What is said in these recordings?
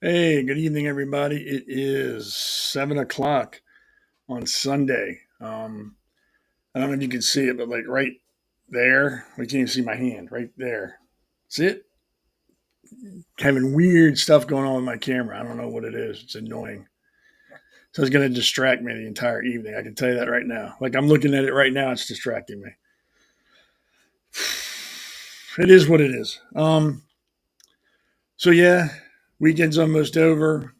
Hey, good evening, everybody. It is 7 o'clock on Sunday. I don't know if you can see it, but like right there, we can't even see my hand right there. See it? Having weird stuff going on with my camera. I don't know what it is. It's annoying. So it's going to distract me the entire evening. I can tell you that right now. Like I'm looking at it right now, it's distracting me. It is what it is. So yeah, weekend's almost over.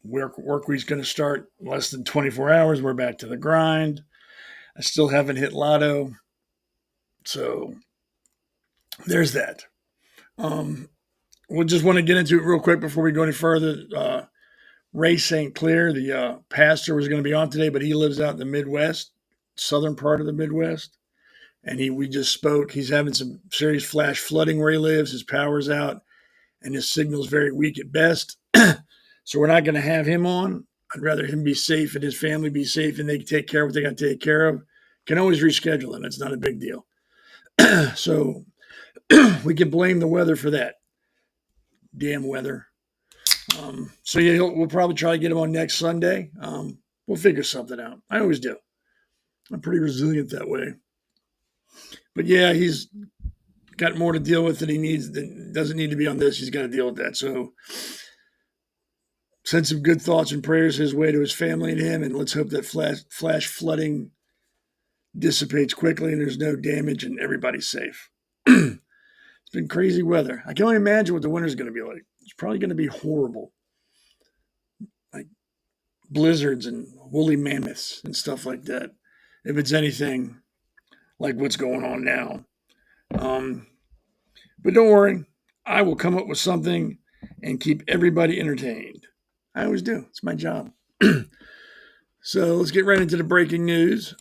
Work week's going to start in less than 24 hours. We're back to the grind. I still haven't hit lotto. So there's that. Um, we'll just want to get into it real quick before we go any further. Ray St.Clair, the pastor, was going to be on today, but he lives out in the Midwest, southern part of the Midwest. And we just spoke. He's having some serious flash flooding where he lives. His power's out and his signal's very weak at best. So we're not going to have him on. I'd rather him be safe and his family be safe and they can take care of what they got to take care of. Can always reschedule it. It's not a big deal. So we can blame the weather for that. Damn weather. So yeah, we'll probably try to get him on next Sunday. We'll figure something out. I always do. I'm pretty resilient that way. But yeah, he's got more to deal with than he needs. That doesn't need to be on this. He's got to deal with that. So send some good thoughts and prayers his way to his family and him, and let's hope that flash flooding dissipates quickly and there's no damage and everybody's safe. It's been crazy weather. I can only imagine what the winter's going to be like. It's probably going to be horrible, like blizzards and woolly mammoths and stuff like that. If it's anything like what's going on now, um, but don't worry, I will come up with something and keep everybody entertained. I always do. It's my job. So let's get right into the breaking news.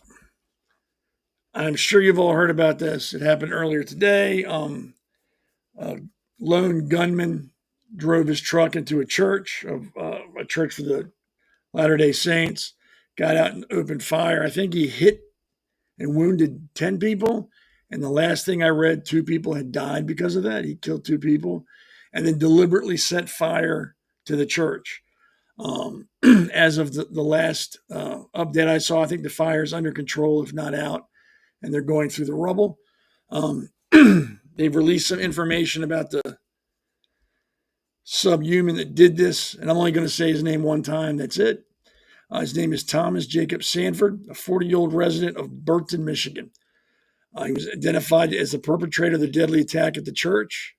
I'm sure you've all heard about this. It happened earlier today. A lone gunman drove his truck into a church for the Latter-day Saints, got out and opened fire. I think he hit and wounded 10 people. And the last thing I read, 2 people had died because of that. He killed 2 people and then deliberately set fire to the church. As of the last update I saw, I think the fire is under control, if not out, and they're going through the rubble. They've released some information about the subhuman that did this, and I'm only going to say his name one time. That's it. His name is Thomas Jacob Sanford, a 40-year-old resident of Burton, Michigan. He was identified as the perpetrator of the deadly attack at the church.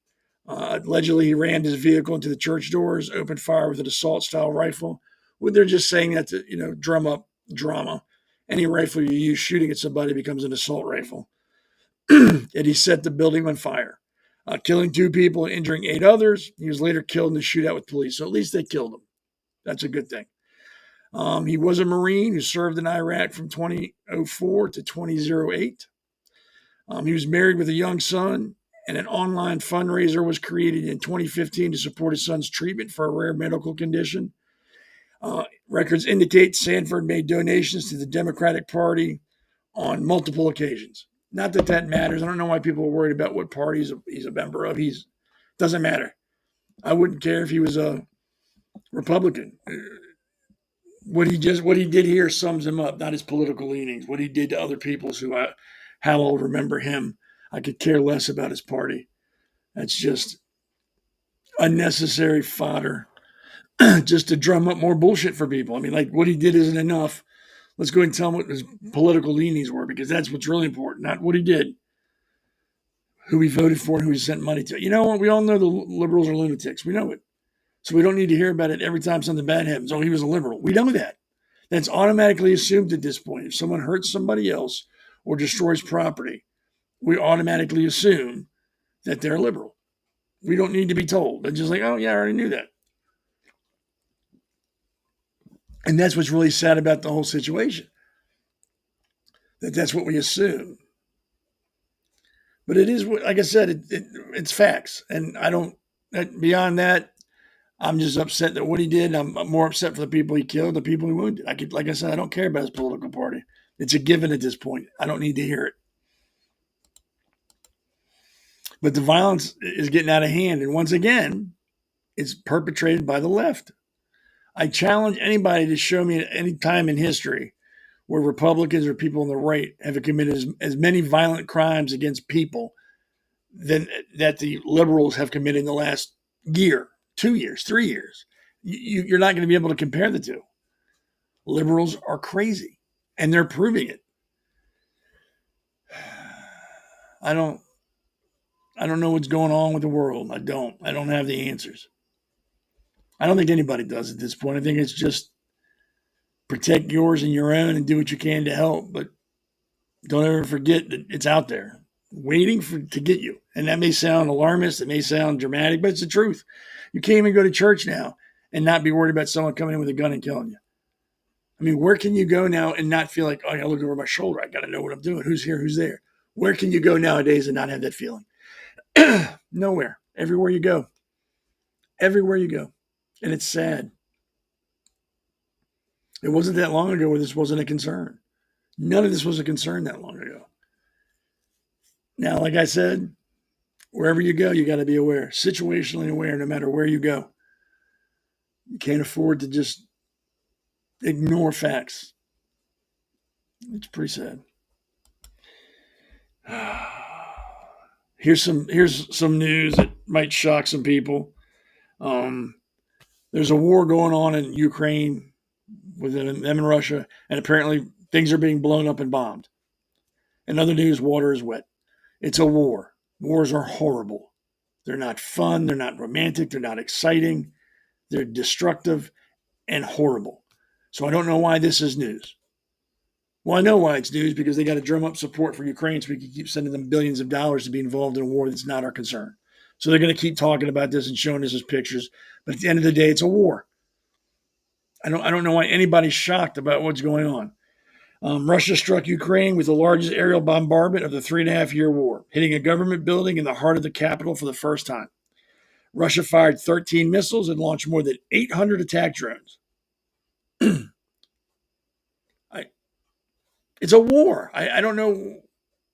Allegedly, he rammed his vehicle into the church doors, opened fire with an assault-style rifle. Well, they're just saying that to, drum up drama. Any rifle you use shooting at somebody becomes an assault rifle. And he set the building on fire, killing 2 people and injuring 8 others. He was later killed in the shootout with police. So at least they killed him. That's a good thing. He was a Marine who served in Iraq from 2004 to 2008. He was married with a young son, and an online fundraiser was created in 2015 to support his son's treatment for a rare medical condition. Records indicate Sanford made donations to the Democratic Party on multiple occasions. Not that that matters. I don't know why people are worried about what party he's a member of. Doesn't matter. I wouldn't care if he was a Republican. What he did here sums him up, not his political leanings. What he did to other people, how I'll remember him. I could care less about his party. That's just unnecessary fodder, just to drum up more bullshit for people. I mean, like what he did isn't enough. Let's go ahead and tell him what his political leanings were, because that's what's really important, not what he did, who he voted for, and who he sent money to. You know what? We all know the liberals are lunatics. We know it. So we don't need to hear about it every time something bad happens. Oh, he was a liberal. We know that. That's automatically assumed at this point. If someone hurts somebody else or destroys property, we automatically assume that they're liberal. We don't need to be told. They're just like, oh, yeah, I already knew that. And that's what's really sad about the whole situation, that's what we assume. But it is, like I said, it's facts. And beyond that, I'm just upset that what he did. I'm more upset for the people he killed, the people he wounded. Like I said, I don't care about his political party. It's a given at this point. I don't need to hear it. But the violence is getting out of hand. And once again, It's perpetrated by the left. I challenge anybody to show me at any time in history where Republicans or people on the right have committed as many violent crimes against people than that the liberals have committed in the last year, 2 years, 3 years. You're not going to be able to compare the two. Liberals are crazy, and they're proving it. I don't know what's going on with the world. I don't have the answers. I don't think anybody does at this point. I think it's just protect yours and your own and do what you can to help, but don't ever forget that it's out there waiting to get you. And that may sound alarmist, it may sound dramatic, but it's the truth. You can't even go to church now and not be worried about someone coming in with a gun and killing you. I mean, where can you go now and not feel like, oh, I gotta look over my shoulder, I gotta know what I'm doing, who's here, who's there? Where can you go nowadays and not have that feeling? Nowhere. Everywhere you go. Everywhere you go. And it's sad. It wasn't that long ago where this wasn't a concern. None of this was a concern that long ago. Now, like I said, wherever you go, you got to be aware, situationally aware, no matter where you go. You can't afford to just ignore facts. It's pretty sad. Here's some news that might shock some people. There's a war going on in Ukraine with them and Russia, and apparently things are being blown up and bombed. In other news, water is wet. It's a war. Wars are horrible. They're not fun. They're not romantic. They're not exciting. They're destructive and horrible. So I don't know why this is news. Well, I know why it's news, because they got to drum up support for Ukraine so we can keep sending them billions of dollars to be involved in a war that's not our concern. So they're going to keep talking about this and showing us as pictures. But at the end of the day, it's a war. I don't know why anybody's shocked about what's going on. Russia struck Ukraine with the largest aerial bombardment of the 3.5-year war, hitting a government building in the heart of the capital for the first time. Russia fired 13 missiles and launched more than 800 attack drones. It's a war. I don't know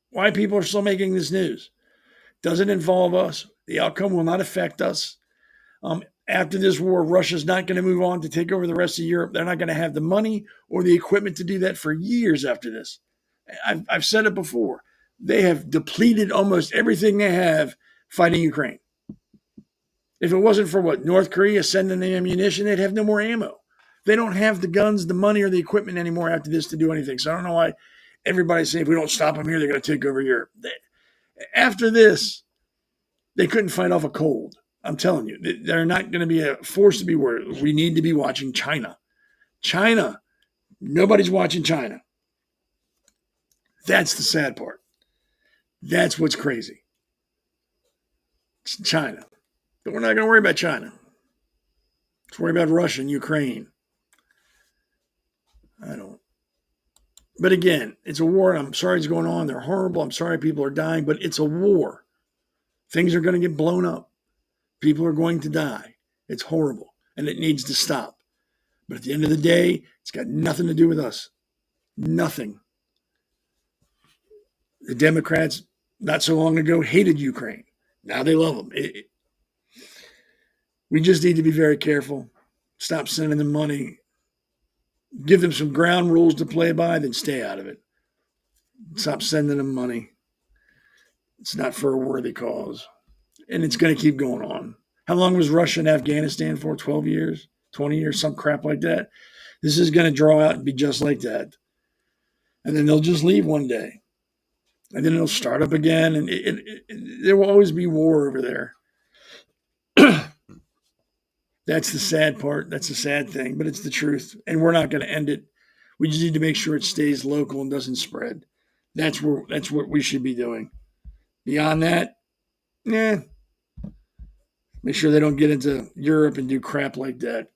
why people are still making this news. Doesn't involve us. The outcome will not affect us. After this war, Russia's not going to move on to take over the rest of Europe. They're not going to have the money or the equipment to do that for years after this. I've said it before. They have depleted almost everything they have fighting Ukraine. If it wasn't for North Korea sending the ammunition, they'd have no more ammo. They don't have the guns, the money, or the equipment anymore after this to do anything. So I don't know why everybody's saying if we don't stop them here, they're going to take over Europe. After this, they couldn't fight off a cold. I'm telling you, they're not going to be a force to be worried. We need to be watching China. China. Nobody's watching China. That's the sad part. That's what's crazy. It's China. But we're not going to worry about China. Let's worry about Russia and Ukraine. But again, it's a war. I'm sorry it's going on. They're horrible. I'm sorry people are dying, but it's a war. Things are going to get blown up. People are going to die. It's horrible, and it needs to stop. But at the end of the day, it's got nothing to do with us. Nothing. The Democrats, not so long ago, hated Ukraine. Now they love them. We just need to be very careful. Stop sending them money. Give them some ground rules to play by, then stay out of it. Stop sending them money. It's not for a worthy cause. And it's going to keep going on. How long was Russia and Afghanistan for? 12 years? 20 years? Some crap like that. This is going to draw out and be just like that. And then they'll just leave one day. And then it'll start up again. And there will always be war over there. That's the sad part. That's the sad thing. But it's the truth. And we're not going to end it. We just need to make sure it stays local and doesn't spread. That's what we should be doing. Beyond that, make sure they don't get into Europe and do crap like that.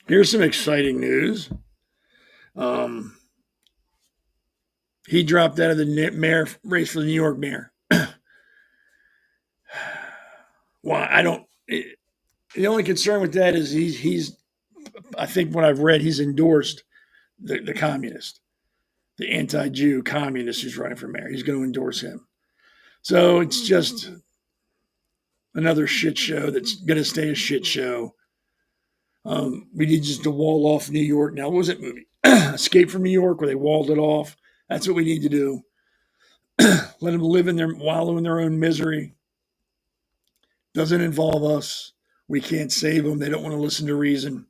Here's some exciting news. He dropped out of the mayor race for the New York mayor. Well, the only concern with that is he's I think what I've read, he's endorsed the communist, the anti-Jew communist who's running for mayor. He's going to endorse him. So it's just another shit show that's going to stay a shit show. We need just to wall off New York. Now, what was that movie? Escape from New York, where they walled it off. That's what we need to do. Let them live in their, wallow in their own misery. Doesn't involve us. We can't save them. They don't want to listen to reason.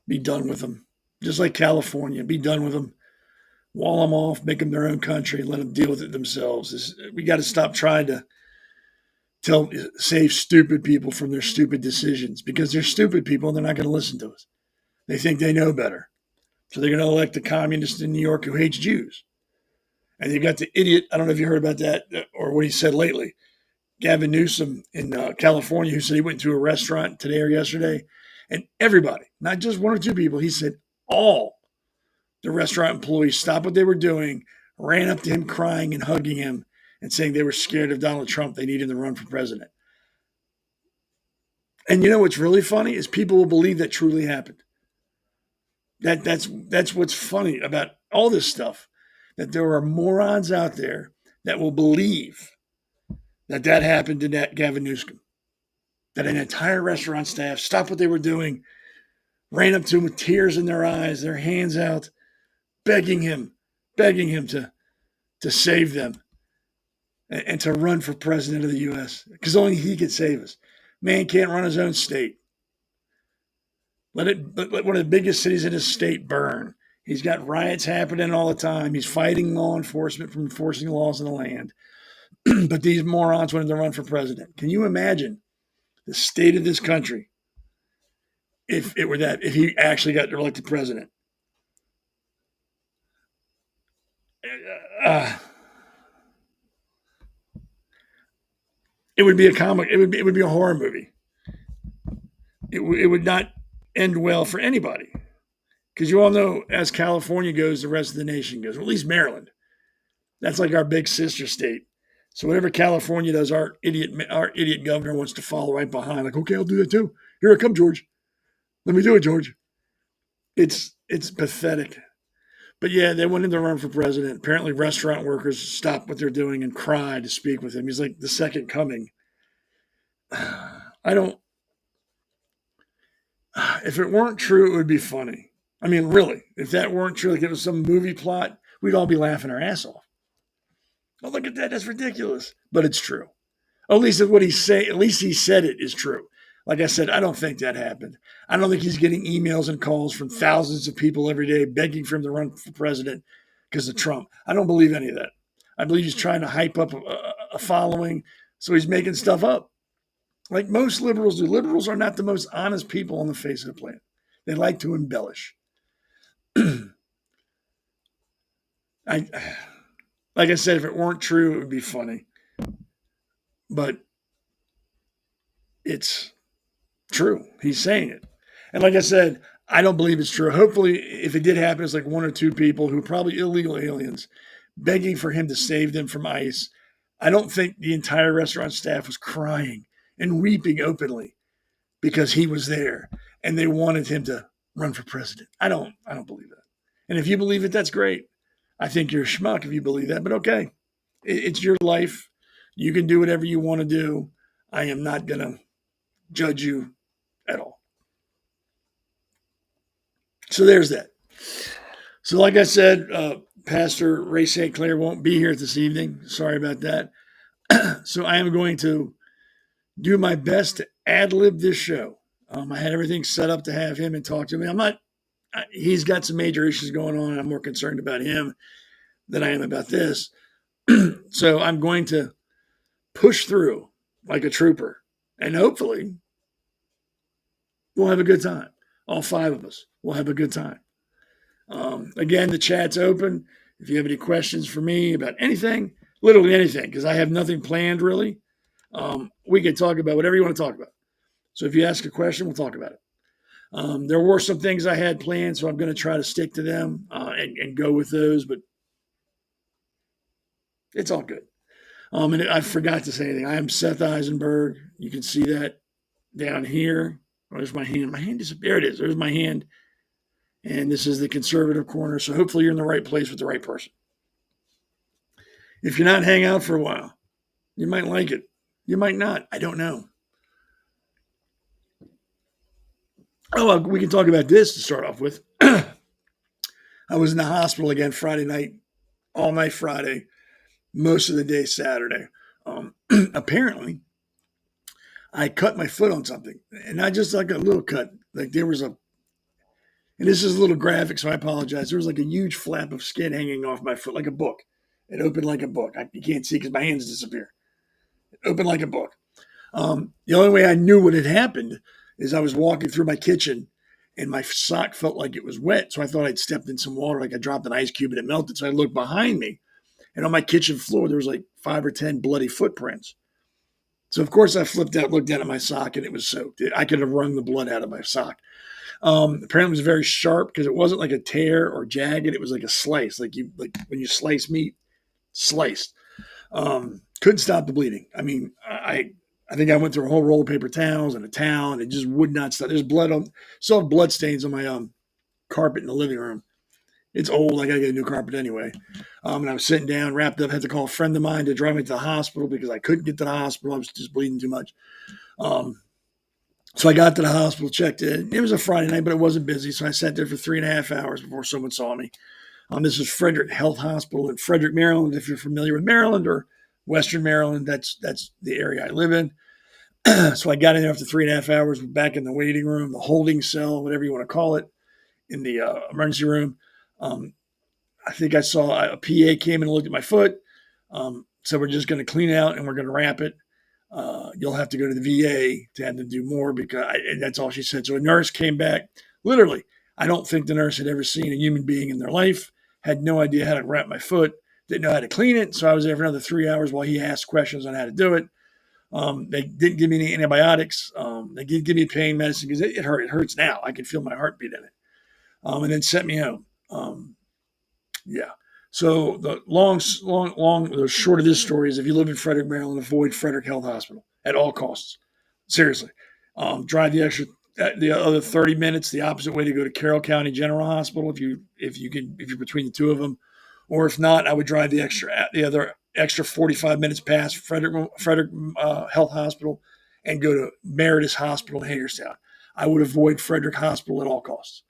Be done with them. Just like California, be done with them. Wall them off, make them their own country, and let them deal with it themselves. We got to stop trying to save stupid people from their stupid decisions, because they're stupid people and they're not going to listen to us. They think they know better. So they're going to elect a communist in New York who hates Jews. And you got the idiot, I don't know if you heard about that or what he said lately, Gavin Newsom in California, who said he went to a restaurant today or yesterday, and everybody, not just one or two people, he said all the restaurant employees stopped what they were doing, ran up to him crying and hugging him and saying they were scared of Donald Trump. They needed to run for president. And you know what's really funny is people will believe that truly happened. That's what's funny about all this stuff, that there are morons out there that will believe that happened to that Gavin Newsom, that an entire restaurant staff stopped what they were doing, ran up to him with tears in their eyes, their hands out, begging him to save them and to run for president of the U.S. because only he could save us. Man can't run his own state. Let one of the biggest cities in his state burn. He's got riots happening all the time. He's fighting law enforcement from enforcing laws in the land. But these morons wanted to run for president. Can you imagine the state of this country if he actually got elected president? It would be a comic. It would be a horror movie. It would not end well for anybody, because you all know, as California goes, the rest of the nation goes. Or at least Maryland. That's like our big sister state. So whatever California does, our idiot governor wants to follow right behind. Like, okay, I'll do that too. Here I come, George. Let me do it, George. It's pathetic. But yeah, they wanted to run for president. Apparently, restaurant workers stopped what they're doing and cried to speak with him. He's like the second coming. If it weren't true, it would be funny. I mean, really, if that weren't true, like it was some movie plot, we'd all be laughing our ass off. Oh, look at that. That's ridiculous. But it's true. At least what he said it is true. Like I said, I don't think that happened. I don't think he's getting emails and calls from thousands of people every day begging for him to run for president because of Trump. I don't believe any of that. I believe he's trying to hype up a following, so he's making stuff up. Like most liberals do. Liberals are not the most honest people on the face of the planet. They like to embellish. Like I said, if it weren't true, it would be funny. But it's true. He's saying it. And like I said, I don't believe it's true. Hopefully, if it did happen, it's like one or two people who are probably illegal aliens begging for him to save them from ICE. I don't think the entire restaurant staff was crying and weeping openly because he was there and they wanted him to run for president. I don't believe that. And if you believe it, that's great. I think you're a schmuck if you believe that, but okay. It's your life. You can do whatever you want to do. I am not going to judge you at all. So there's that. So like I said, Pastor Ray St.Clair won't be here this evening. Sorry about that. So I am going to do my best to ad-lib this show. I had everything set up to have him and talk to me. He's got some major issues going on. I'm more concerned about him than I am about this. So I'm going to push through like a trooper, and hopefully we'll have a good time. All five of us will have a good time. Again, the chat's open. If you have any questions for me about anything, literally anything, because I have nothing planned really, we can talk about whatever you want to talk about. So if you ask a question, we'll talk about it. There were some things I had planned, so I'm going to try to stick to them and go with those, but it's all good. And I forgot to say anything. I am Seth Eisenberg. You can see that down here. Oh, there's my hand. My hand disappeared. There it is. There's my hand. And this is the conservative corner. So hopefully you're in the right place with the right person. If you're not hang out for a while, you might like it. You might not. I don't know. Oh, well, we can talk about this to start off with. I was in the hospital again Friday night, all night Friday, most of the day Saturday. Apparently, I cut my foot on something, and not just like a little cut. Like there was a, and this is a little graphic, so I apologize. There was like a huge flap of skin hanging off my foot, like a book. It opened like a book. You can't see because my hands disappear. It opened like a book. The only way I knew what had happened is I was walking through my kitchen and my sock felt like it was wet. So I thought I'd stepped in some water, like I dropped an ice cube and it melted. So I looked behind me and on my kitchen floor, there was like 5 or 10 bloody footprints. So of course I flipped out, looked down at my sock and it was soaked. I could have wrung the blood out of my sock. Apparently it was very sharp because it wasn't like a tear or jagged. It was like a slice, like when you slice meat, sliced. Couldn't stop the bleeding. I mean, I think I went through a whole roll of paper towels and a towel, and it just would not stop. There's blood on, still have blood stains on my carpet in the living room. It's old. I got to get a new carpet anyway. And I was sitting down, wrapped up, had to call a friend of mine to drive me to the hospital because I couldn't get to the hospital. I was just bleeding too much. So I got to the hospital, checked in. It was a Friday night, but it wasn't busy. So I sat there for 3.5 hours before someone saw me. This is Frederick Health Hospital in Frederick, Maryland. If you're familiar with Maryland or Western Maryland, that's the area I live in. So I got in there after 3.5 hours, back in the waiting room, the holding cell, whatever you want to call it, in the emergency room. I think I saw a PA came and looked at my foot. So we're just going to clean it out and we're going to wrap it. You'll have to go to the VA to have them do more and that's all she said. So a nurse came back. Literally, I don't think the nurse had ever seen a human being in their life, had no idea how to wrap my foot, didn't know how to clean it. So I was there for another 3 hours while he asked questions on how to do it. They didn't give me any antibiotics. They did give me pain medicine because it hurt. It hurts now. I can feel my heartbeat in it. And then sent me home. Yeah. So the the short of this story is if you live in Frederick, Maryland, avoid Frederick Health Hospital at all costs. Seriously. Drive the other 30 minutes the opposite way to go to Carroll County General Hospital if you're between the two of them. Or if not, I would drive the other extra 45 minutes past Frederick Health Hospital and go to Meritus Hospital in Hagerstown. I would avoid Frederick Hospital at all costs.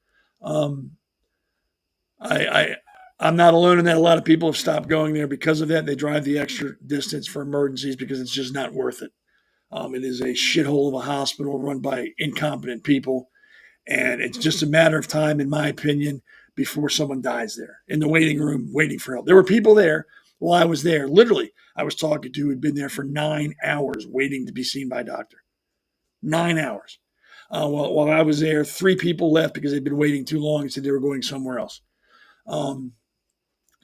I'm not alone in that. A lot of people have stopped going there because of that. They drive the extra distance for emergencies because it's just not worth it. It is a shithole of a hospital run by incompetent people. And it's just a matter of time, in my opinion, before someone dies there in the waiting room waiting for help. There were people there while I was there. Literally, I was talking to who had been there for 9 hours waiting to be seen by a doctor. 9 hours. While I was there, 3 people left because they'd been waiting too long and said they were going somewhere else.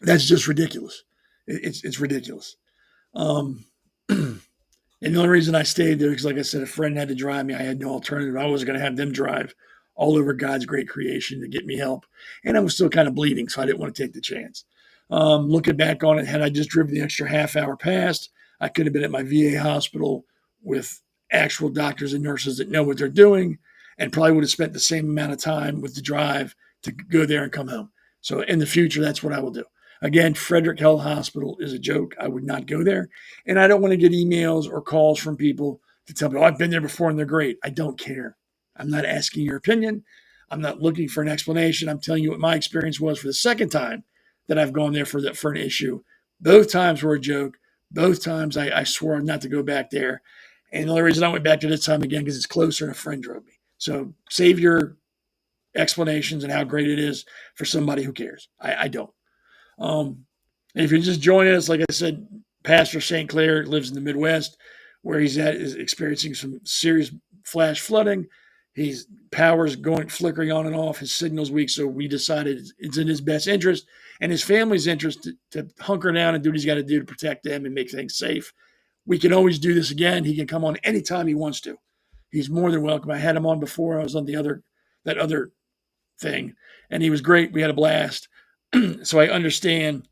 That's just ridiculous. It's ridiculous. And the only reason I stayed there is, like I said, a friend had to drive me. I had no alternative. I wasn't going to have them drive all over God's great creation to get me help. And I was still kind of bleeding, so I didn't want to take the chance. Looking back on it, had I just driven the extra half hour past, I could have been at my VA hospital with actual doctors and nurses that know what they're doing and probably would have spent the same amount of time with the drive to go there and come home. So in the future, that's what I will do. Again, Frederick Health Hospital is a joke. I would not go there. And I don't want to get emails or calls from people to tell me, oh, I've been there before and they're great. I don't care. I'm not asking your opinion. I'm not looking for an explanation. I'm telling you what my experience was for the second time that I've gone there for an issue. Both times were a joke. Both times I swore not to go back there. And the only reason I went back to this time again because it's closer and a friend drove me. So save your explanations and how great it is for somebody who cares. I don't. And if you're just joining us, like I said, Pastor St.Clair lives in the Midwest. Where he's at is experiencing some serious flash flooding. His power's flickering on and off. His signal's weak. So we decided it's in his best interest and his family's interest to hunker down and do what he's got to do to protect them and make things safe. We can always do this again. He can come on anytime he wants to. He's more than welcome. I had him on before. I was on that other thing, and he was great. We had a blast. So I understand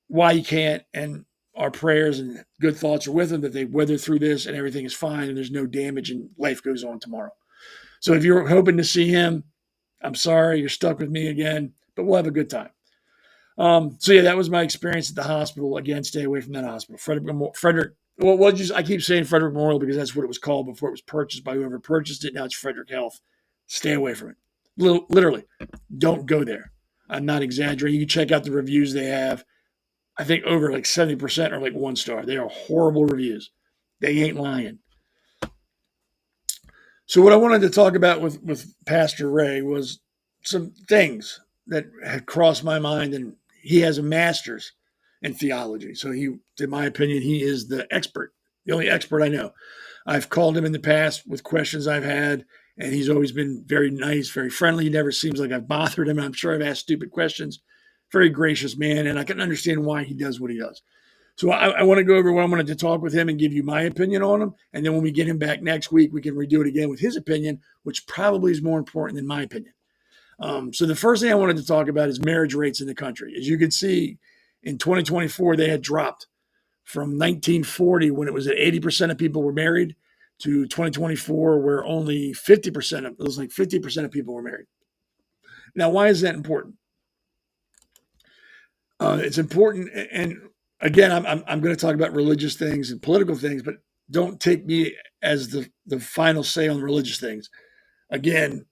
why he can't, and our prayers and good thoughts are with him that they weather through this and everything is fine and there's no damage and life goes on tomorrow. So if you're hoping to see him, I'm sorry, you're stuck with me again, but we'll have a good time. So yeah, that was my experience at the hospital. Again, stay away from that hospital. Frederick. Well, I keep saying Frederick Memorial because that's what it was called before it was purchased by whoever purchased it. Now it's Frederick Health. Stay away from it. Literally, don't go there. I'm not exaggerating. You can check out the reviews they have. I think over like 70% are like 1 star. They are horrible reviews. They ain't lying. So what I wanted to talk about with Pastor Ray was some things that had crossed my mind, and he has a master's in theology. So he, in my opinion, he is the expert, the only expert I know. I've called him in the past with questions I've had, and he's always been very nice, very friendly. He never seems like I've bothered him. I'm sure I've asked stupid questions. Very gracious man, and I can understand why he does what he does. So I want to go over what I wanted to talk with him and give you my opinion on him. And then when we get him back next week, we can redo it again with his opinion, which probably is more important than my opinion. So the first thing I wanted to talk about is marriage rates in the country. As you can see, in 2024, they had dropped from 1940, when it was at 80% of people were married, to 2024, where only 50% of, it was like 50% of people were married. Now, why is that important? It's important, and again, I'm going to talk about religious things and political things, but don't take me as the final say on religious things. Again,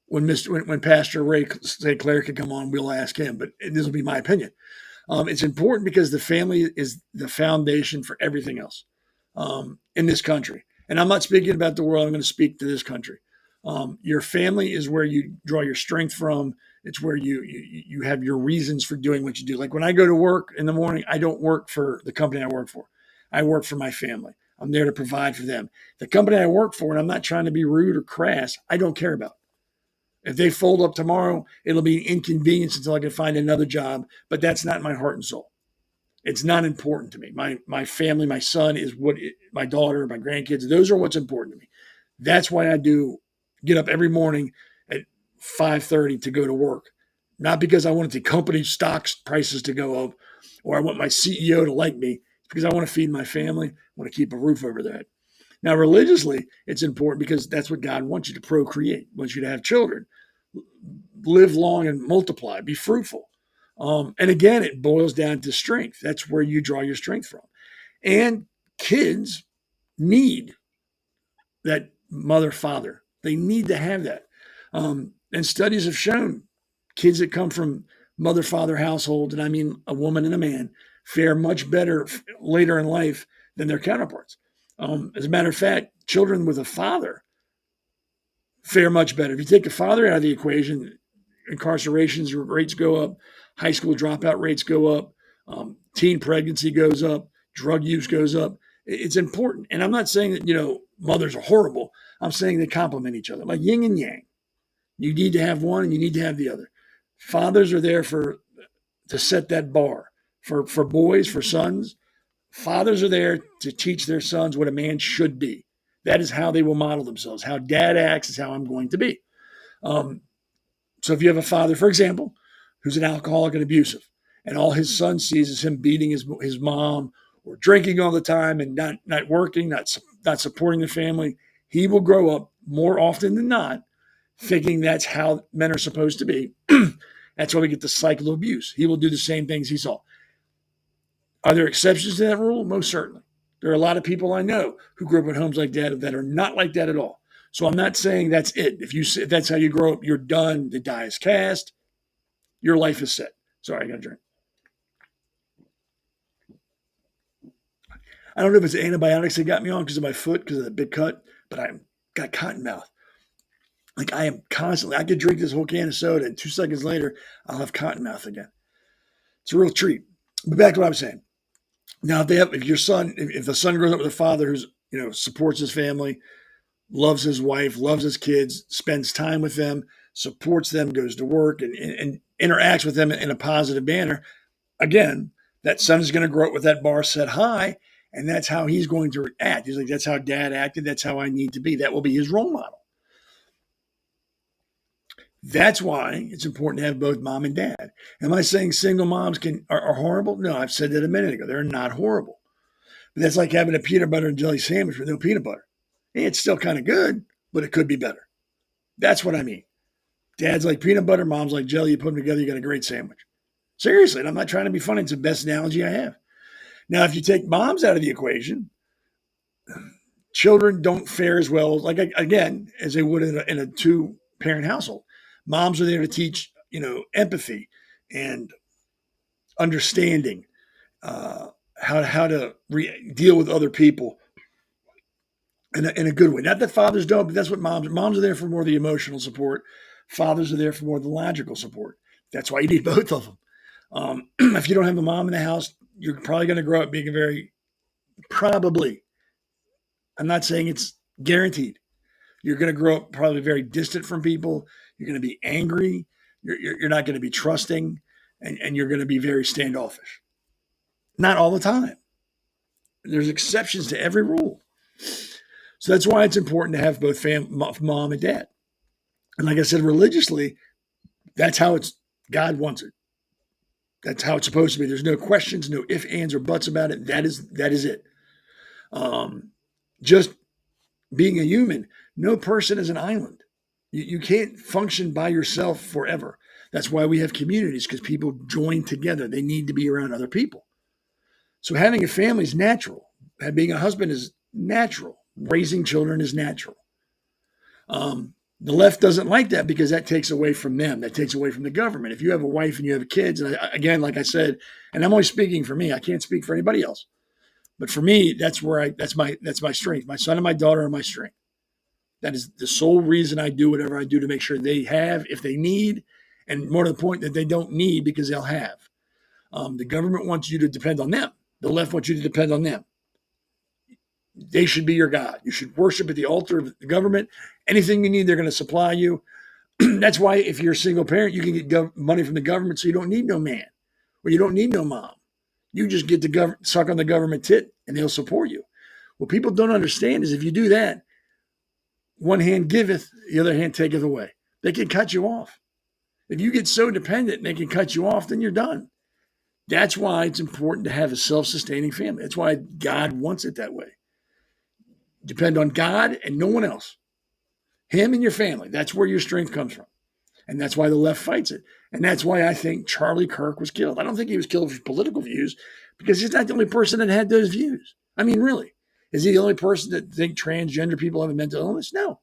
when Pastor Ray St.Clair can come on, we'll ask him, but this will be my opinion. It's important because the family is the foundation for everything else in this country. And I'm not speaking about the world. I'm going to speak to this country. Your family is where you draw your strength from. It's where you have your reasons for doing what you do. Like when I go to work in the morning, I don't work for the company I work for. I work for my family. I'm there to provide for them. The company I work for, and I'm not trying to be rude or crass, I don't care about. If they fold up tomorrow, it'll be an inconvenience until I can find another job, but that's not my heart and soul. It's not important to me. My family, my son is my daughter, my grandkids, those are what's important to me. That's why I do get up every morning at 5:30 to go to work. Not because I want the company stocks prices to go up or I want my CEO to like me. It's because I want to feed my family, I want to keep a roof over their head. Now, religiously, it's important because that's what God wants you to procreate, wants you to have children, live long and multiply, be fruitful. And again, it boils down to strength. That's where you draw your strength from. And kids need that mother, father. They need to have that. And studies have shown kids that come from mother, father households, and I mean a woman and a man, fare much better later in life than their counterparts. As a matter of fact, children with a father fare much better. If you take the father out of the equation, incarcerations rates go up, high school dropout rates go up, teen pregnancy goes up, drug use goes up. It's important. And I'm not saying that, mothers are horrible. I'm saying they complement each other, like yin and yang. You need to have one and you need to have the other. Fathers are there to set that bar. For boys, for sons, fathers are there to teach their sons what a man should be. That is how they will model themselves. How dad acts is how I'm going to be. So if you have a father, for example, who's an alcoholic and abusive, and all his son sees is him beating his mom or drinking all the time and not working, not supporting the family, he will grow up more often than not thinking that's how men are supposed to be. That's why we get the cycle of abuse. He will do the same things he saw. Are there exceptions to that rule? Most certainly. There are a lot of people I know who grew up in homes like that are not like that at all. So I'm not saying that's it. If that's how you grow up, you're done. The die is cast. Your life is set. Sorry, I got a drink. I don't know if it's antibiotics that got me on because of my foot, because of the big cut, but I got cotton mouth. Like I am constantly, I could drink this whole can of soda and 2 seconds later, I'll have cotton mouth again. It's a real treat. But back to what I was saying. Now, if the son grows up with a father who's, supports his family, loves his wife, loves his kids, spends time with them, supports them, goes to work and interacts with them in a positive manner, again, that son is going to grow up with that bar set high, and that's how he's going to act. He's like, that's how dad acted. That's how I need to be. That will be his role model. That's why it's important to have both mom and dad. Am I saying single moms are horrible? No, I've said that a minute ago. They're not horrible. But that's like having a peanut butter and jelly sandwich with no peanut butter. It's still kind of good, but it could be better. That's what I mean. Dad's like peanut butter, mom's like jelly. You put them together, you got a great sandwich. Seriously, and I'm not trying to be funny. It's the best analogy I have. Now, if you take moms out of the equation, children don't fare as well, like again, as they would in a two-parent household. Moms are there to teach, empathy and understanding, how to deal with other people in a good way. Not that fathers don't, but that's what moms are there for, more of the emotional support. Fathers are there for more of the logical support. That's why you need both of them. If you don't have a mom in the house, you're probably going to grow up being a very, probably, I'm not saying it's guaranteed. You're going to grow up probably very distant from people. You're going to be angry. You're not going to be trusting, and you're going to be very standoffish. Not all the time. There's exceptions to every rule. So that's why it's important to have both mom and dad. And like I said, religiously, that's how God wants it. That's how it's supposed to be. There's no questions, no ifs, ands, or buts about it. That is it. Just being a human, no person is an island. You can't function by yourself forever. That's why we have communities, because people join together. They need to be around other people. So having a family is natural. Being a husband is natural. Raising children is natural. The left doesn't like that because that takes away from them. That takes away from the government. If you have a wife and you have kids, and again, like I said, and I'm only speaking for me, I can't speak for anybody else. But for me, that's my strength. My son and my daughter are my strength. That is the sole reason I do whatever I do, to make sure they have, if they need, and more to the point, that they don't need because they'll have. The government wants you to depend on them. The left wants you to depend on them. They should be your God. You should worship at the altar of the government. Anything you need, they're going to supply you. That's why if you're a single parent, you can get money from the government, so you don't need no man, or you don't need no mom. You just get to suck on the government tit, and they'll support you. What people don't understand is if you do that, one hand giveth, the other hand taketh away. They can cut you off. If you get so dependent and they can cut you off, then you're done. That's why it's important to have a self-sustaining family. That's why God wants it that way. Depend on God and no one else. Him and your family. That's where your strength comes from. And that's why the left fights it. And that's why I think Charlie Kirk was killed. I don't think he was killed for political views, because he's not the only person that had those views. I mean, really. Is he the only person that think transgender people have a mental illness? No.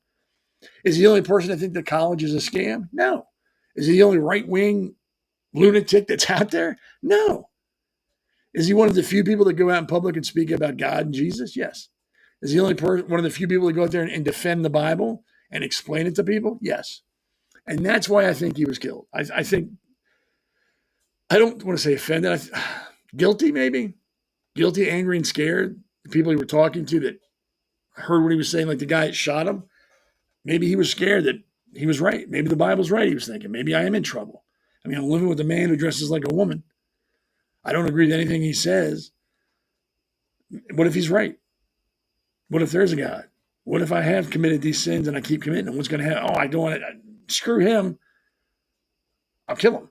Is he the only person that think that college is a scam? No. Is he the only right-wing lunatic that's out there? No. Is he one of the few people that go out in public and speak about God and Jesus? Yes. Is he only one of the few people that go out there and defend the Bible and explain it to people? Yes. And that's why I think he was killed. I think, I don't want to say offended. Guilty, maybe. Guilty, angry, and scared. The people he were talking to that heard what he was saying, like the guy that shot him. Maybe he was scared that he was right. Maybe the Bible's right, he was thinking. Maybe I am in trouble. I mean, I'm living with a man who dresses like a woman. I don't agree with anything he says. What if he's right? What if there's a God? What if I have committed these sins and I keep committing them? What's going to happen? Oh, I don't want to. Screw him. I'll kill him.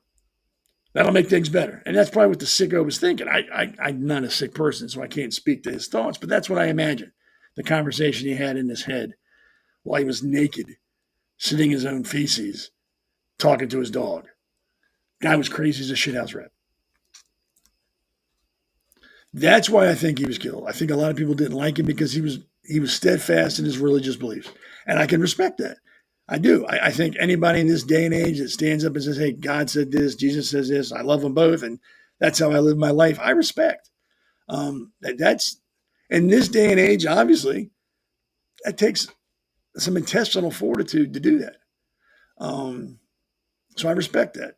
That'll make things better. And that's probably what the sicko was thinking. I'm not a sick person, so I can't speak to his thoughts, but that's what I imagine. The conversation he had in his head while he was naked, sitting his own feces, talking to his dog. Guy was crazy as a shithouse rat. That's why I think he was killed. I think a lot of people didn't like him because he was steadfast in his religious beliefs. And I can respect that. I do. I think anybody in this day and age that stands up and says, hey, God said this, Jesus says this, I love them both, and that's how I live my life, I respect. That's, in this day and age, obviously, that takes some intestinal fortitude to do that. So I respect that.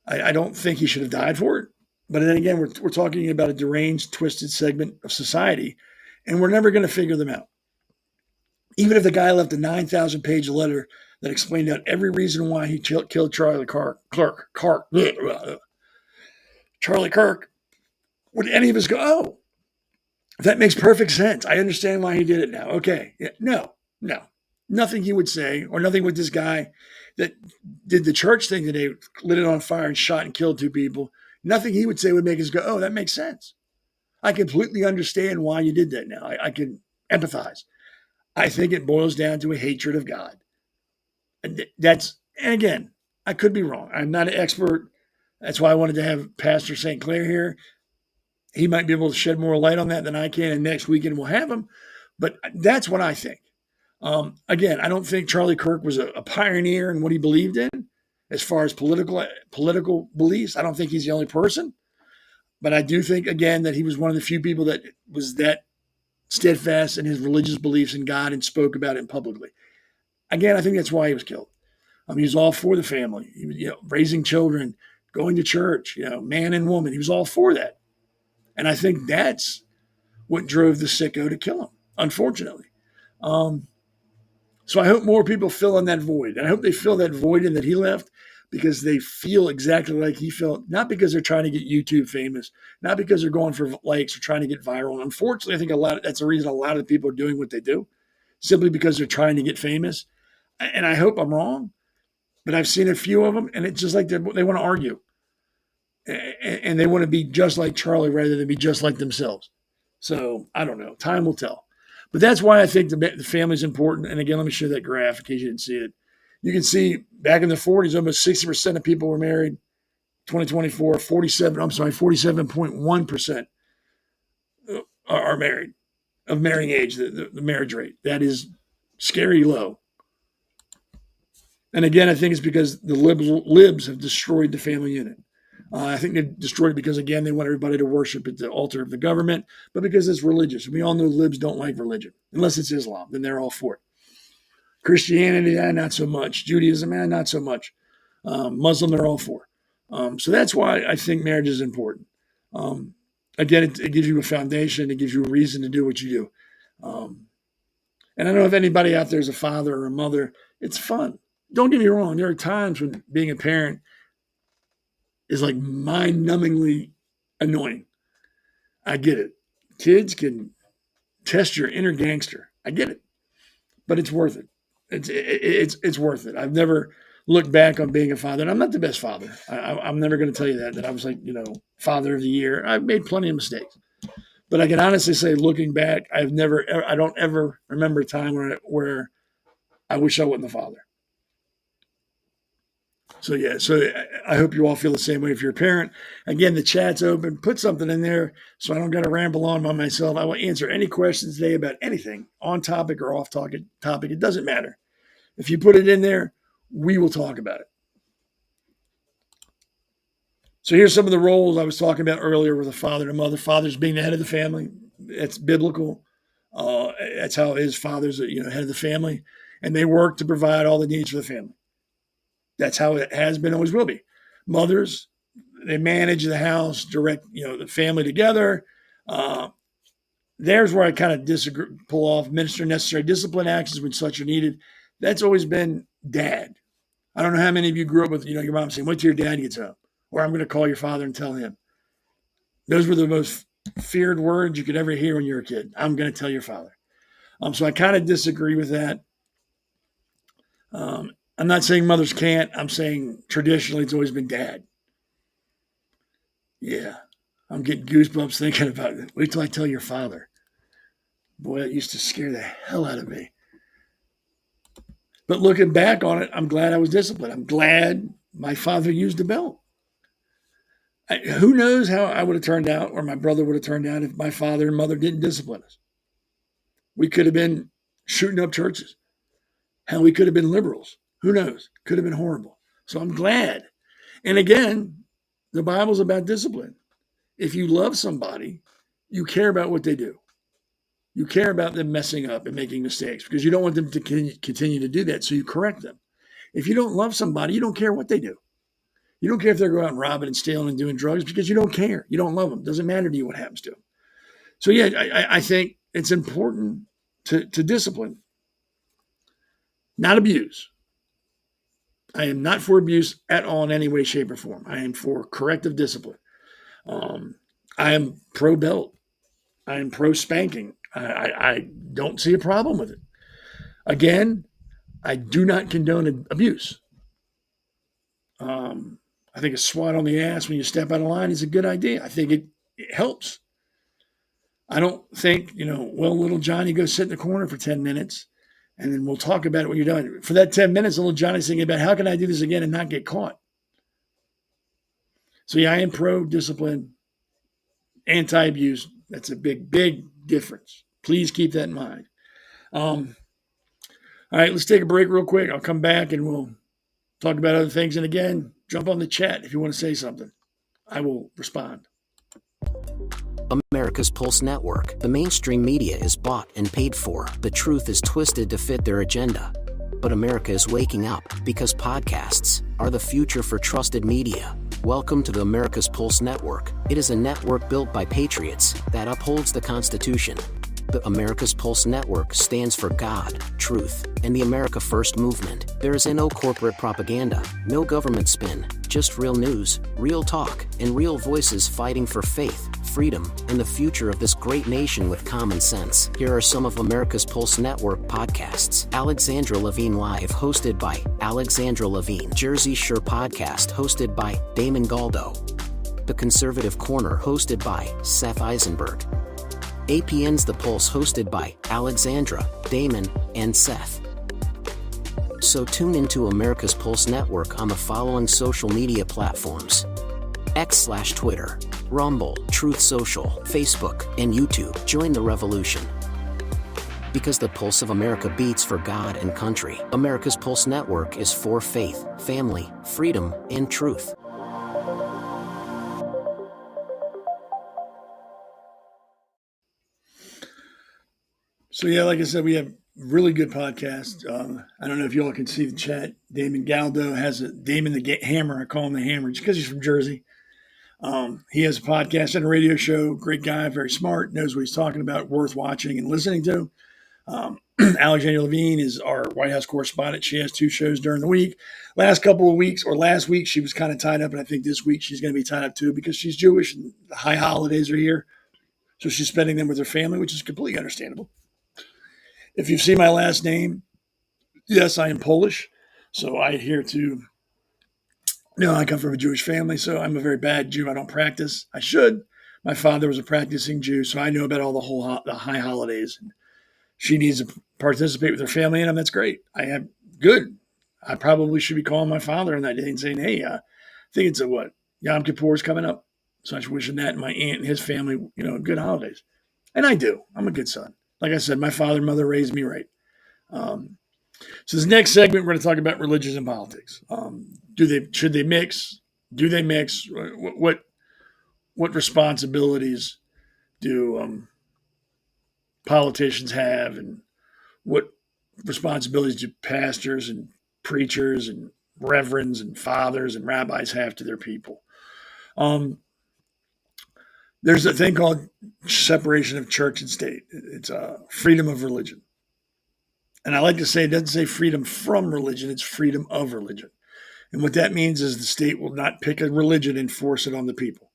I don't think he should have died for it. But then again, we're talking about a deranged, twisted segment of society, and we're never going to figure them out. Even if the guy left a 9,000-page letter that explained out every reason why he killed Charlie Kirk, Charlie Kirk, would any of us go, oh, that makes perfect sense. I understand why he did it now. Okay. Yeah, no. Nothing he would say, or nothing with this guy that did the church thing today, lit it on fire and shot and killed 2 people. Nothing he would say would make us go, oh, that makes sense. I completely understand why you did that now. I can empathize. I think it boils down to a hatred of God. And again, I could be wrong. I'm not an expert. That's why I wanted to have Pastor St.Clair here. He might be able to shed more light on that than I can, and next weekend we'll have him. But that's what I think. Again, I don't think Charlie Kirk was a pioneer in what he believed in as far as political beliefs. I don't think he's the only person. But I do think, again, that he was one of the few people that was that steadfast in his religious beliefs in God and spoke about it publicly. Again, I think that's why he was killed. He was all for the family. He was, raising children, going to church, man and woman. He was all for that. And I think that's what drove the sicko to kill him, unfortunately. So I hope more people fill in that void. And I hope they fill that void in that he left because they feel exactly like he felt, not because they're trying to get YouTube famous, not because they're going for likes or trying to get viral. And unfortunately, I think that's the reason a lot of the people are doing what they do, simply because they're trying to get famous. And I hope I'm wrong, but I've seen a few of them, and it's just like they want to argue. And they want to be just like Charlie rather than be just like themselves. So I don't know. Time will tell. But that's why I think the family's important. And again, let me show that graph in case you didn't see it. You can see back in the 40s, almost 60% of people were married. 2024, 47.1% are married, of marrying age, the marriage rate. That is scary low. And again, I think it's because the libs have destroyed the family unit. I think they've destroyed it because, again, they want everybody to worship at the altar of the government, but because it's religious. We all know libs don't like religion, unless it's Islam. Then they're all for it. Christianity, not so much. Judaism, not so much. Muslim, they're all for. So that's why I think marriage is important. Again, it gives you a foundation. It gives you a reason to do what you do. And I don't know if anybody out there is a father or a mother. It's fun. Don't get me wrong. There are times when being a parent is like mind-numbingly annoying. I get it. Kids can test your inner gangster. I get it, but it's worth it. It's worth it. I've never looked back on being a father, and I'm not the best father. I'm never going to tell you that I was like, father of the year. I've made plenty of mistakes, but I can honestly say, looking back, I don't ever remember a time where I wish I wasn't the father. So I hope you all feel the same way if you're a parent. Again, the chat's open. Put something in there so I don't got to ramble on by myself. I will answer any questions today about anything, on topic or off topic. It doesn't matter. If you put it in there, we will talk about it. So here's some of the roles I was talking about earlier with a father and a mother. Fathers being the head of the family. That's biblical. That's how it is. Fathers are, head of the family, and they work to provide all the needs for the family. That's how it has been, always will be. Mothers, they manage the house, direct, the family together. There's where I kind of disagree, pull off. Minister necessary discipline actions when such are needed. That's always been dad. I don't know how many of you grew up with, your mom saying, wait till your dad gets home, or I'm going to call your father and tell him. Those were the most feared words you could ever hear when you were a kid. I'm going to tell your father. So I kind of disagree with that. I'm not saying mothers can't. I'm saying traditionally it's always been dad. Yeah, I'm getting goosebumps thinking about it. Wait till I tell your father. Boy, that used to scare the hell out of me. But looking back on it, I'm glad I was disciplined. I'm glad my father used a belt. Who knows how I would have turned out, or my brother would have turned out, if my father and mother didn't discipline us. We could have been shooting up churches. Hell, we could have been liberals. Who knows? Could have been horrible. So I'm glad. And again, the Bible's about discipline. If you love somebody, you care about what they do. You care about them messing up and making mistakes because you don't want them to continue to do that, so you correct them. If you don't love somebody, you don't care what they do. You don't care if they're going out and robbing and stealing and doing drugs because you don't care. You don't love them. It doesn't matter to you what happens to them. So I think it's important to discipline, not abuse. I am not for abuse at all in any way, shape, or form. I am for corrective discipline. I am pro-belt. I am pro-spanking. I don't see a problem with it. Again, I do not condone abuse. I think a swat on the ass when you step out of line is a good idea. I think it helps. I don't think, little Johnny, go sit in the corner for 10 minutes and then we'll talk about it when you're done. For that 10 minutes, little Johnny's thinking about how can I do this again and not get caught? So yeah, I am pro-discipline, anti-abuse. That's a big, big difference. Please keep that in mind. All right, let's take a break real quick. I'll come back and we'll talk about other things. And again, jump on the chat if you want to say something. I will respond. America's Pulse Network. The mainstream media is bought and paid for. The truth is twisted to fit their agenda. But America is waking up because podcasts are the future for trusted media. Welcome to the America's Pulse Network. It is a network built by patriots that upholds the Constitution. The America's Pulse Network stands for God, truth, and the America First movement. There is no corporate propaganda, no government spin, just real news, real talk, and real voices fighting for faith, freedom, and the future of this great nation with common sense. Here are some of America's Pulse Network podcasts. Alexandra Levine Live, hosted by Alexandra Levine. Jersey Shore Podcast, hosted by Damon Galdo. The Conservative Corner, hosted by Seth Eisenberg. APN's The Pulse, hosted by Alexandra, Damon, and Seth. So tune into America's Pulse Network on the following social media platforms: X/Twitter, Rumble, Truth Social, Facebook, and YouTube. Join the revolution. Because the pulse of America beats for God and country. America's Pulse Network is for faith, family, freedom, and truth. So yeah, like I said, we have really good podcast. I don't know if y'all can see the chat. Damon Galdo has Damon the Hammer. I call him the Hammer just because he's from Jersey. He has a podcast and a radio show. Great guy, very smart, knows what he's talking about, worth watching and listening to. Alexandra Levine is our White House correspondent. She has 2 shows during the week. Last week, she was kind of tied up, and I think this week she's going to be tied up too because she's Jewish and the high holidays are here. So she's spending them with her family, which is completely understandable. If you've seen my last name, yes, I am Polish. So I adhere to, I come from a Jewish family, so I'm a very bad Jew. I don't practice. I should. My father was a practicing Jew, so I know about all the high holidays. She needs to participate with her family in them. That's great. Good. I probably should be calling my father on that day and saying, hey, I think it's Yom Kippur is coming up. So I'm wishing that and my aunt and his family, good holidays. And I do. I'm a good son. Like I said, my father and mother raised me right. So this next segment, we're going to talk about religion and politics. Should they mix? Do they mix? What responsibilities do politicians have, and what responsibilities do pastors and preachers and reverends and fathers and rabbis have to their people? There's a thing called separation of church and state. It's freedom of religion. And I like to say it doesn't say freedom from religion, it's freedom of religion. And what that means is the state will not pick a religion and force it on the people.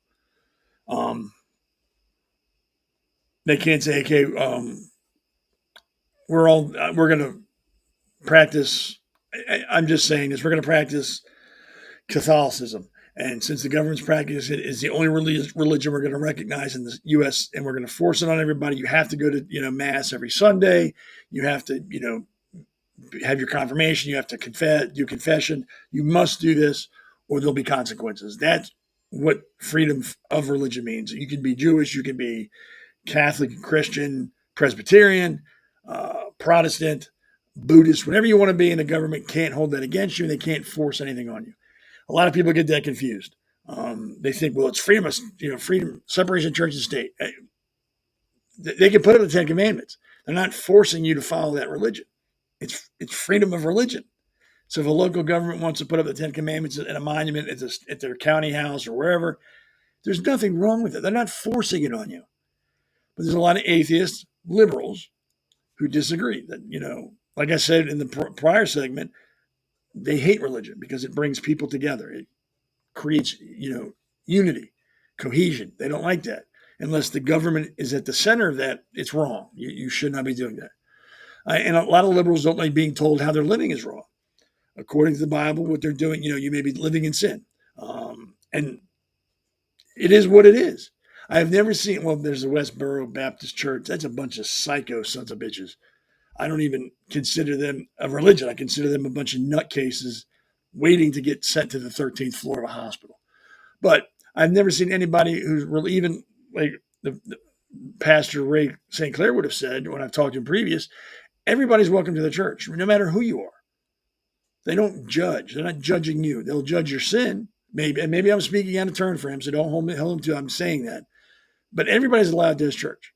They can't say, okay, we're going to practice. I'm just saying this, we're going to practice Catholicism. And since the government's practice it is the only religion we're going to recognize in the U.S., and we're going to force it on everybody, you have to go to mass every Sunday. You have to have your confirmation. You have to do confession. You must do this, or there'll be consequences. That's what freedom of religion means. You can be Jewish, you can be Catholic, Christian, Presbyterian, Protestant, Buddhist, whatever you want to be, and the government can't hold that against you, and they can't force anything on you. A lot of people get that confused. They think, well, it's freedom, separation of church and state. They can put up the 10 Commandments. They're not forcing you to follow that religion. It's freedom of religion. So if a local government wants to put up the 10 Commandments at a monument at their county house or wherever, there's nothing wrong with it. They're not forcing it on you. But there's a lot of atheists, liberals, who disagree. That, like I said in the prior segment, they hate religion because it brings people together. It creates, unity, cohesion. They don't like that. Unless the government is at the center of that, it's wrong. You should not be doing that. And a lot of liberals don't like being told how they're living is wrong. According to the Bible, what they're doing, you may be living in sin. And it is what it is. I've never seen, there's the Westboro Baptist Church. That's a bunch of psycho sons of bitches. I don't even consider them a religion. I consider them a bunch of nutcases waiting to get sent to the 13th floor of a hospital. But I've never seen anybody who's really, even like the Pastor Ray St.Clair would have said when I've talked to him previous, everybody's welcome to the church, no matter who you are. They don't judge. They're not judging you. They'll judge your sin. Maybe I'm speaking out of turn for him, so don't hold him to I'm saying that. But everybody's allowed to his church.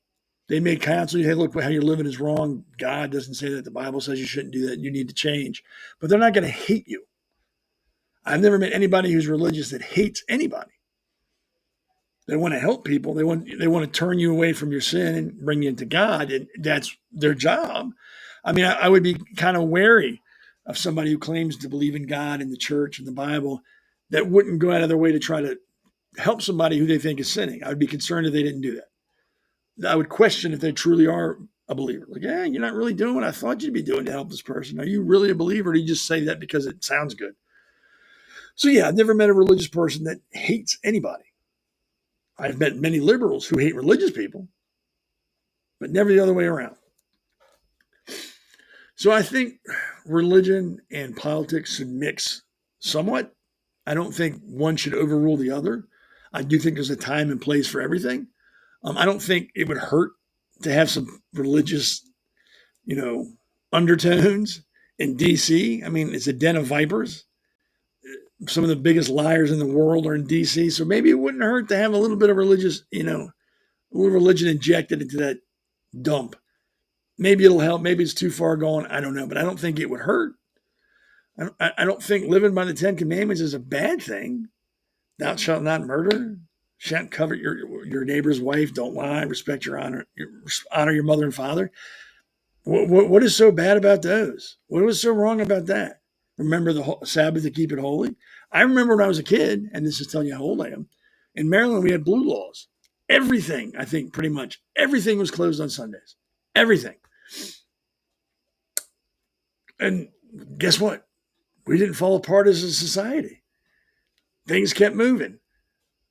They may counsel you, hey, look, how you're living is wrong. God doesn't say that. The Bible says you shouldn't do that. You need to change. But they're not going to hate you. I've never met anybody who's religious that hates anybody. They want to help people. They want to turn you away from your sin and bring you into God, and that's their job. I mean, I would be kind of wary of somebody who claims to believe in God and the church and the Bible that wouldn't go out of their way to try to help somebody who they think is sinning. I would be concerned if they didn't do that. I would question if they truly are a believer. Like, yeah, you're not really doing what I thought you'd be doing to help this person. Are you really a believer, or do you just say that because it sounds good? So yeah, I've never met a religious person that hates anybody. I've met many liberals who hate religious people, but never the other way around. So I think religion and politics should mix somewhat. I don't think one should overrule the other. I do think there's a time and place for everything. I don't think it would hurt to have some religious, undertones in D.C. I mean, it's a den of vipers. Some of the biggest liars in the world are in D.C. So maybe it wouldn't hurt to have a little bit of religious, a little religion injected into that dump. Maybe it'll help. Maybe it's too far gone. I don't know, but I don't think it would hurt. I don't think living by the 10 Commandments is a bad thing. Thou shalt not murder. Shan't covet your neighbor's wife. Don't lie. Respect your honor. Honor your mother and father. What is so bad about those? What was so wrong about that? Remember the Sabbath to keep it holy. I remember when I was a kid, and this is telling you how old I am. In Maryland, we had blue laws. Everything, I think, pretty much everything was closed on Sundays. Everything. And guess what? We didn't fall apart as a society. Things kept moving.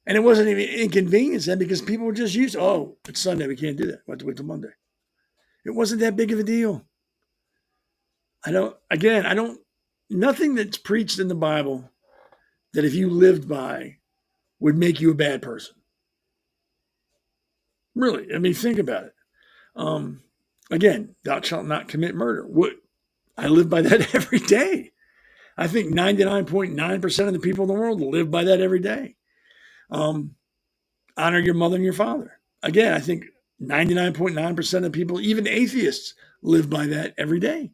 And it wasn't even inconvenience then because people were just used to, oh, it's Sunday, we can't do that. We have to wait till Monday. It wasn't that big of a deal. Nothing that's preached in the Bible that if you lived by would make you a bad person. Really, I mean, think about it. Again, thou shalt not commit murder. I live by that every day. I think 99.9% of the people in the world live by that every day. Honor your mother and your father. Again, I think 99.9% of people, even atheists, live by that every day.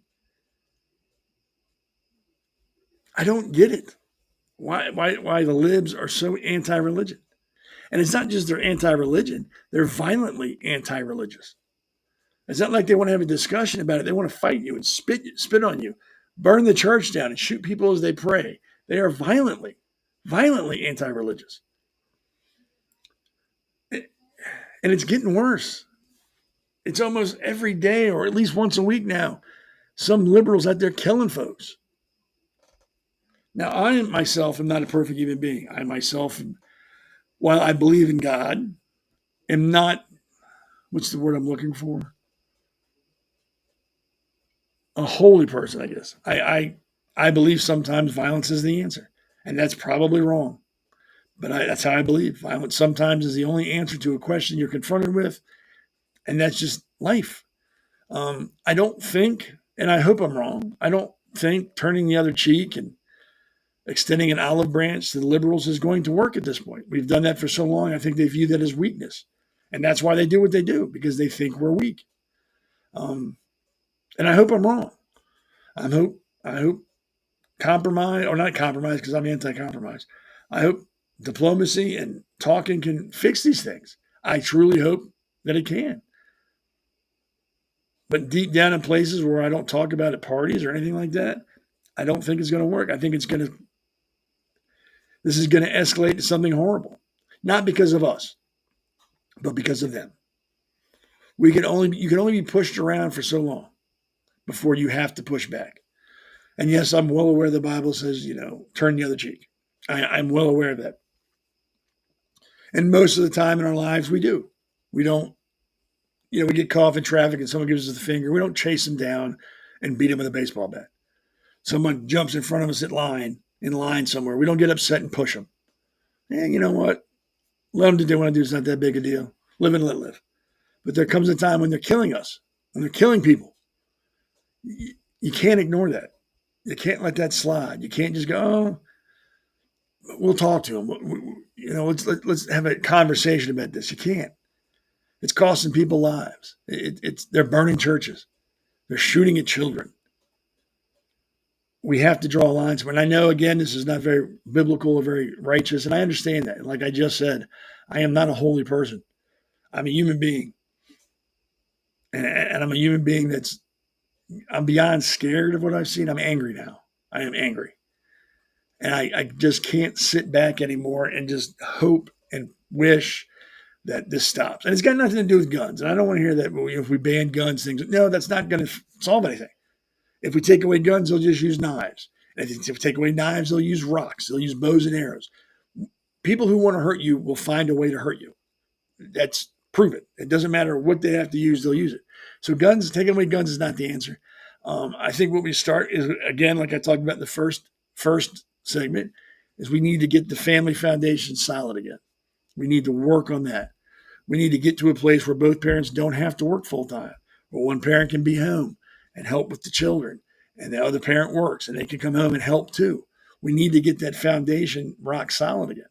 I don't get it. Why the libs are so anti-religion. And it's not just they're anti-religion, they're violently anti-religious. It's not like they want to have a discussion about it. They want to fight you and spit on you, burn the church down and shoot people as they pray. They are violently anti-religious. And it's getting worse. It's almost every day or at least once a week now, some liberals out there killing folks. Now, I myself am not a perfect human being. I myself, while I believe in God, am not, what's the word I'm looking for? A holy person, I guess. I believe sometimes violence is the answer, and that's probably wrong. But that's how I believe. Violence sometimes is the only answer to a question you're confronted with, and that's just life. I don't think, and I hope I'm wrong, I don't think turning the other cheek and extending an olive branch to the liberals is going to work at this point. We've done that for so long, I think they view that as weakness. And that's why they do what they do, because they think we're weak. And I hope I'm wrong. I hope compromise, or not compromise because I'm anti-compromise. I hope diplomacy and talking can fix these things. I truly hope that it can. But deep down in places where I don't talk about at parties or anything like that, I don't think it's going to work. I think this is going to escalate to something horrible. Not because of us, but because of them. You can only be pushed around for so long before you have to push back. And yes, I'm well aware the Bible says, turn the other cheek. I'm well aware of that. And most of the time in our lives, we do. We don't, we get caught off in traffic and someone gives us the finger. We don't chase them down and beat them with a baseball bat. Someone jumps in front of us in line somewhere. We don't get upset and push them. And you know what? Let them do what they want to do. It's not that big a deal. Live and let live. But there comes a time when they're killing us, when they're killing people. You can't ignore that. You can't let that slide. You can't just go, oh, we'll talk to them. Let's have a conversation about this. You can't. It's costing people lives. They're burning churches. They're shooting at children. We have to draw lines. And I know, again, this is not very biblical or very righteous, and I understand that. Like I just said, I am not a holy person. I'm a human being. And I'm a human being I'm beyond scared of what I've seen. I'm angry now. I am angry. And I just can't sit back anymore and just hope and wish that this stops. And it's got nothing to do with guns. And I don't want to hear that if we ban guns, things. No, that's not going to solve anything. If we take away guns, they'll just use knives. And if we take away knives, they'll use rocks. They'll use bows and arrows. People who want to hurt you will find a way to hurt you. That's proven. It doesn't matter what they have to use, they'll use it. So taking away guns is not the answer. I think what we start is, again, like I talked about in the first segment, is we need to get the family foundation solid again. We need to work on that. We need to get to a place where both parents don't have to work full time, where one parent can be home and help with the children, and the other parent works and they can come home and help too. We need to get that foundation rock solid again,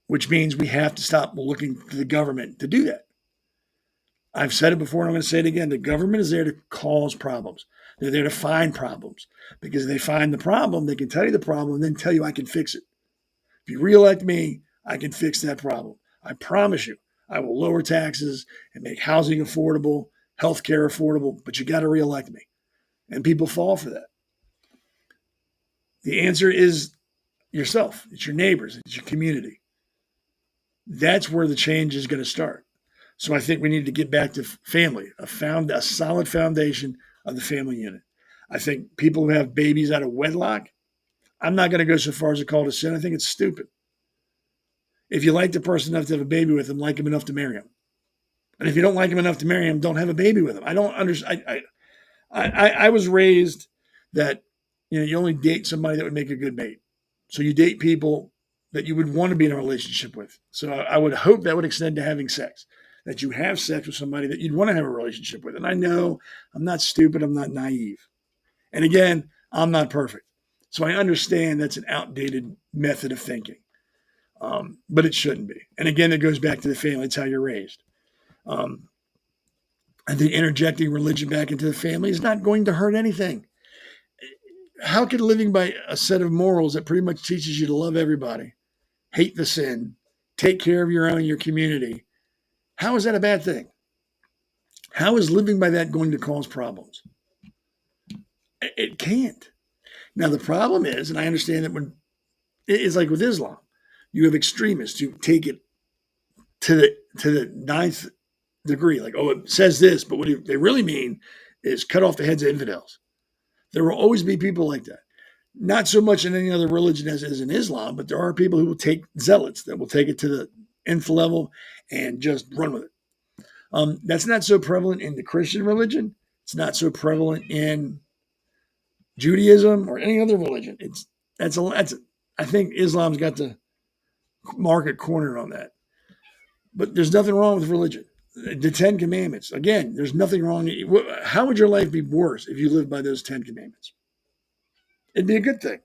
which means we have to stop looking to the government to do that. I've said it before and I'm going to say it again. The government is there to cause problems. They're there to find problems, because if they find the problem, they can tell you the problem and then tell you I can fix it. If you reelect me, I can fix that problem. I promise you, I will lower taxes and make housing affordable, healthcare affordable, but you got to reelect me. And people fall for that. The answer is yourself. It's your neighbors. It's your community. That's where the change is going to start. So I think we need to get back to family, a solid foundation of the family unit. I think people who have babies out of wedlock, I'm not going to go so far as to call it a sin. I think it's stupid. If you like the person enough to have a baby with them, like him enough to marry him. And if you don't like him enough to marry him, don't have a baby with him. I don't understand. I was raised that you only date somebody that would make a good mate. So you date people that you would want to be in a relationship with. So I would hope that would extend to having sex, that you have sex with somebody that you'd want to have a relationship with. And I know I'm not stupid. I'm not naive. And again, I'm not perfect. So I understand that's an outdated method of thinking. But it shouldn't be. And again, it goes back to the family. It's how you're raised. I think interjecting religion back into the family is not going to hurt anything. How could living by a set of morals that pretty much teaches you to love everybody, hate the sin, take care of your community, how is that a bad thing? How is living by that going to cause problems? It can't. Now, the problem is, and I understand that it's like with Islam, you have extremists who take it to the ninth degree. Like, oh, it says this, but what they really mean is cut off the heads of infidels. There will always be people like that. Not so much in any other religion as is in Islam, but there are people who will take zealots that will take it to the nth level and just run with it. That's not so prevalent in the Christian religion. It's not so prevalent in Judaism or any other religion. I think Islam's got the market cornered on that. But there's nothing wrong with religion. The 10 Commandments, again, there's nothing wrong. How would your life be worse if you lived by those 10 Commandments? It'd be a good thing.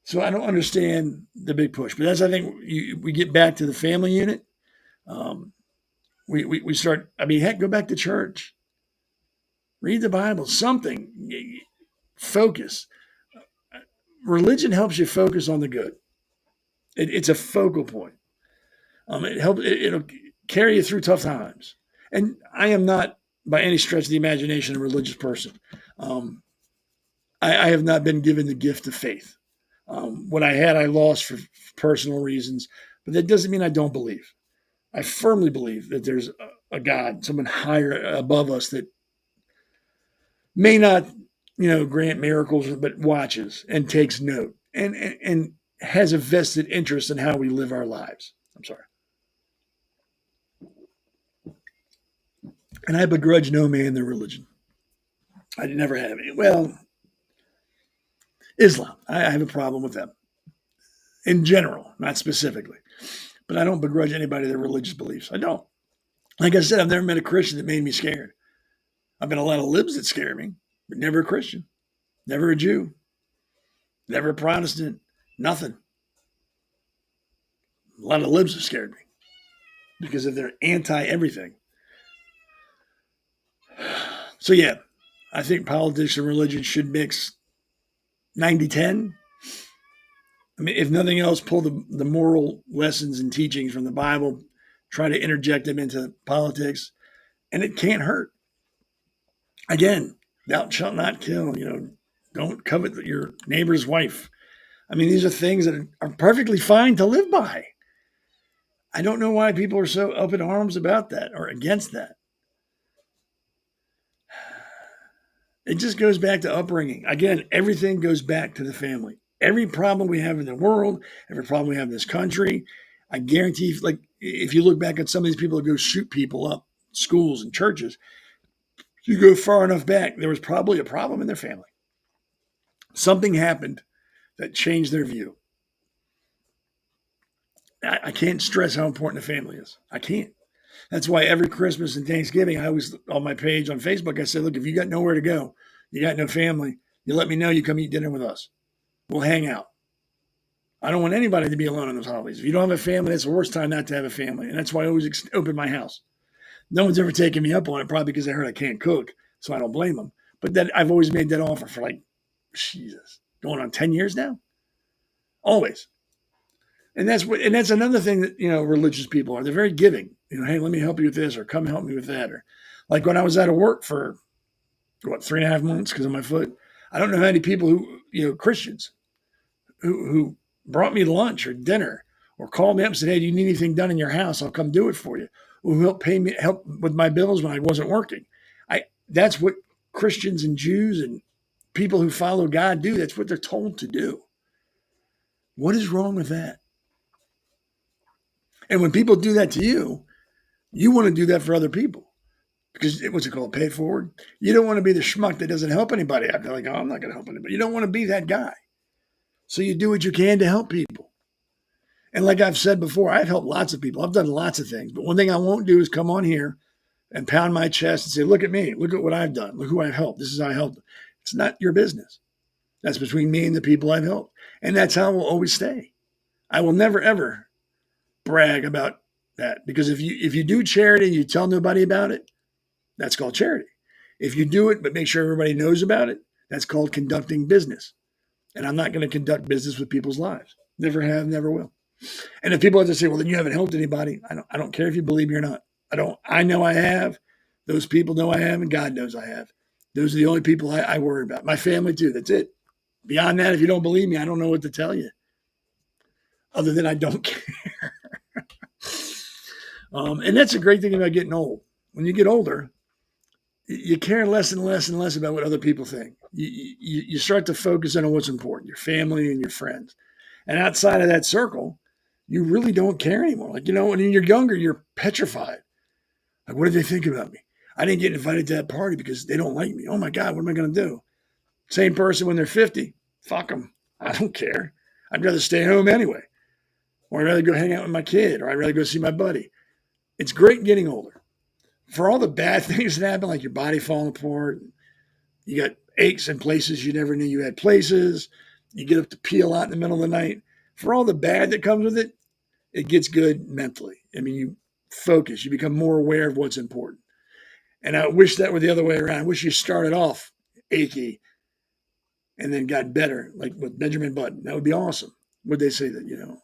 So I don't understand the big push. But that's, I think, we get back to the family unit. We start, heck, go back to church. Read the Bible, something. Focus. Religion helps you focus on the good. It's a focal point. It'll carry you through tough times. And I am not, by any stretch of the imagination, a religious person. I have not been given the gift of faith. What I had, I lost for personal reasons. But that doesn't mean I don't believe. I firmly believe that there's a God, someone higher above us that may not, grant miracles, but watches and takes note and has a vested interest in how we live our lives. I'm sorry. And I begrudge no man their religion. I never have any. Well, Islam, I have a problem with them. in general, not specifically. But I don't begrudge anybody their religious beliefs. I don't. Like I said, I've never met a Christian that made me scared. I've been a lot of libs that scare me, but never a Christian, never a Jew, never a Protestant, nothing. A lot of libs have scared me because of their anti-everything. So yeah, I think politics and religion should mix 90-10. I mean, if nothing else, pull the moral lessons and teachings from the Bible, try to interject them into politics, and it can't hurt. Again, thou shalt not kill, don't covet your neighbor's wife. I mean, these are things that are perfectly fine to live by. I don't know why people are so up in arms about that or against that. It just goes back to upbringing. Again, everything goes back to the family. Every problem we have in the world, every problem we have in this country, I guarantee, like, if you look back at some of these people that go shoot people up, schools and churches, you go far enough back, there was probably a problem in their family. Something happened that changed their view. I can't stress how important the family is. I can't. That's why every Christmas and Thanksgiving, I always, on my page on Facebook, I said, look, if you got nowhere to go, you got no family, you let me know, you come eat dinner with us. We'll hang out. I don't want anybody to be alone on those holidays. If you don't have a family, that's the worst time not to have a family. And that's why I always open my house. No one's ever taken me up on it, probably because they heard I can't cook, so I don't blame them. But that I've always made that offer for Jesus, going on 10 years now. Always. And that's another thing that, religious people are. They're very giving. Hey, let me help you with this, or come help me with that. Or like when I was out of work for 3.5 months because of my foot. I don't know how many people who, Christians, who brought me lunch or dinner or called me up and said, hey, do you need anything done in your house? I'll come do it for you. Or who help with my bills when I wasn't working. That's what Christians and Jews and people who follow God do. That's what they're told to do. What is wrong with that? And when people do that to you, you want to do that for other people. Because what's it called? Pay it forward. You don't want to be the schmuck that doesn't help anybody. I'm like, oh, I'm not going to help anybody. You don't want to be that guy. So you do what you can to help people. And like I've said before, I've helped lots of people. I've done lots of things. But one thing I won't do is come on here and pound my chest and say, look at me. Look at what I've done. Look who I've helped. This is how I helped. It's not your business. That's between me and the people I've helped. And that's how it will always stay. I will never, ever brag about that. Because if you do charity and you tell nobody about it, that's called charity. If you do it but make sure everybody knows about it, that's called conducting business. And I'm not going to conduct business with people's lives. Never have, never will. And if people have to say, well, then you haven't helped anybody, I don't care if you believe me or not. I know I have. Those people know I have, and God knows I have. Those are the only people I worry about. My family too. That's it. Beyond that, if you don't believe me, I don't know what to tell you. Other than I don't care. And that's a great thing about getting old. When you get older, you care less and less and less about what other people think. You start to focus on what's important, your family and your friends. And outside of that circle, you really don't care anymore. Like, when you're younger, you're petrified. Like, what do they think about me? I didn't get invited to that party because they don't like me. Oh my God, what am I going to do? Same person when they're 50. Fuck them. I don't care. I'd rather stay home anyway. Or I'd rather go hang out with my kid, or I'd rather go see my buddy. It's great getting older. For all the bad things that happen, like your body falling apart, you got aches in places you never knew you had places, you get up to pee a lot in the middle of the night. For all the bad that comes with it, it gets good mentally. I mean, you focus, you become more aware of what's important. And I wish that were the other way around. I wish you started off achy and then got better, like with Benjamin Button. That would be awesome. Would they say that,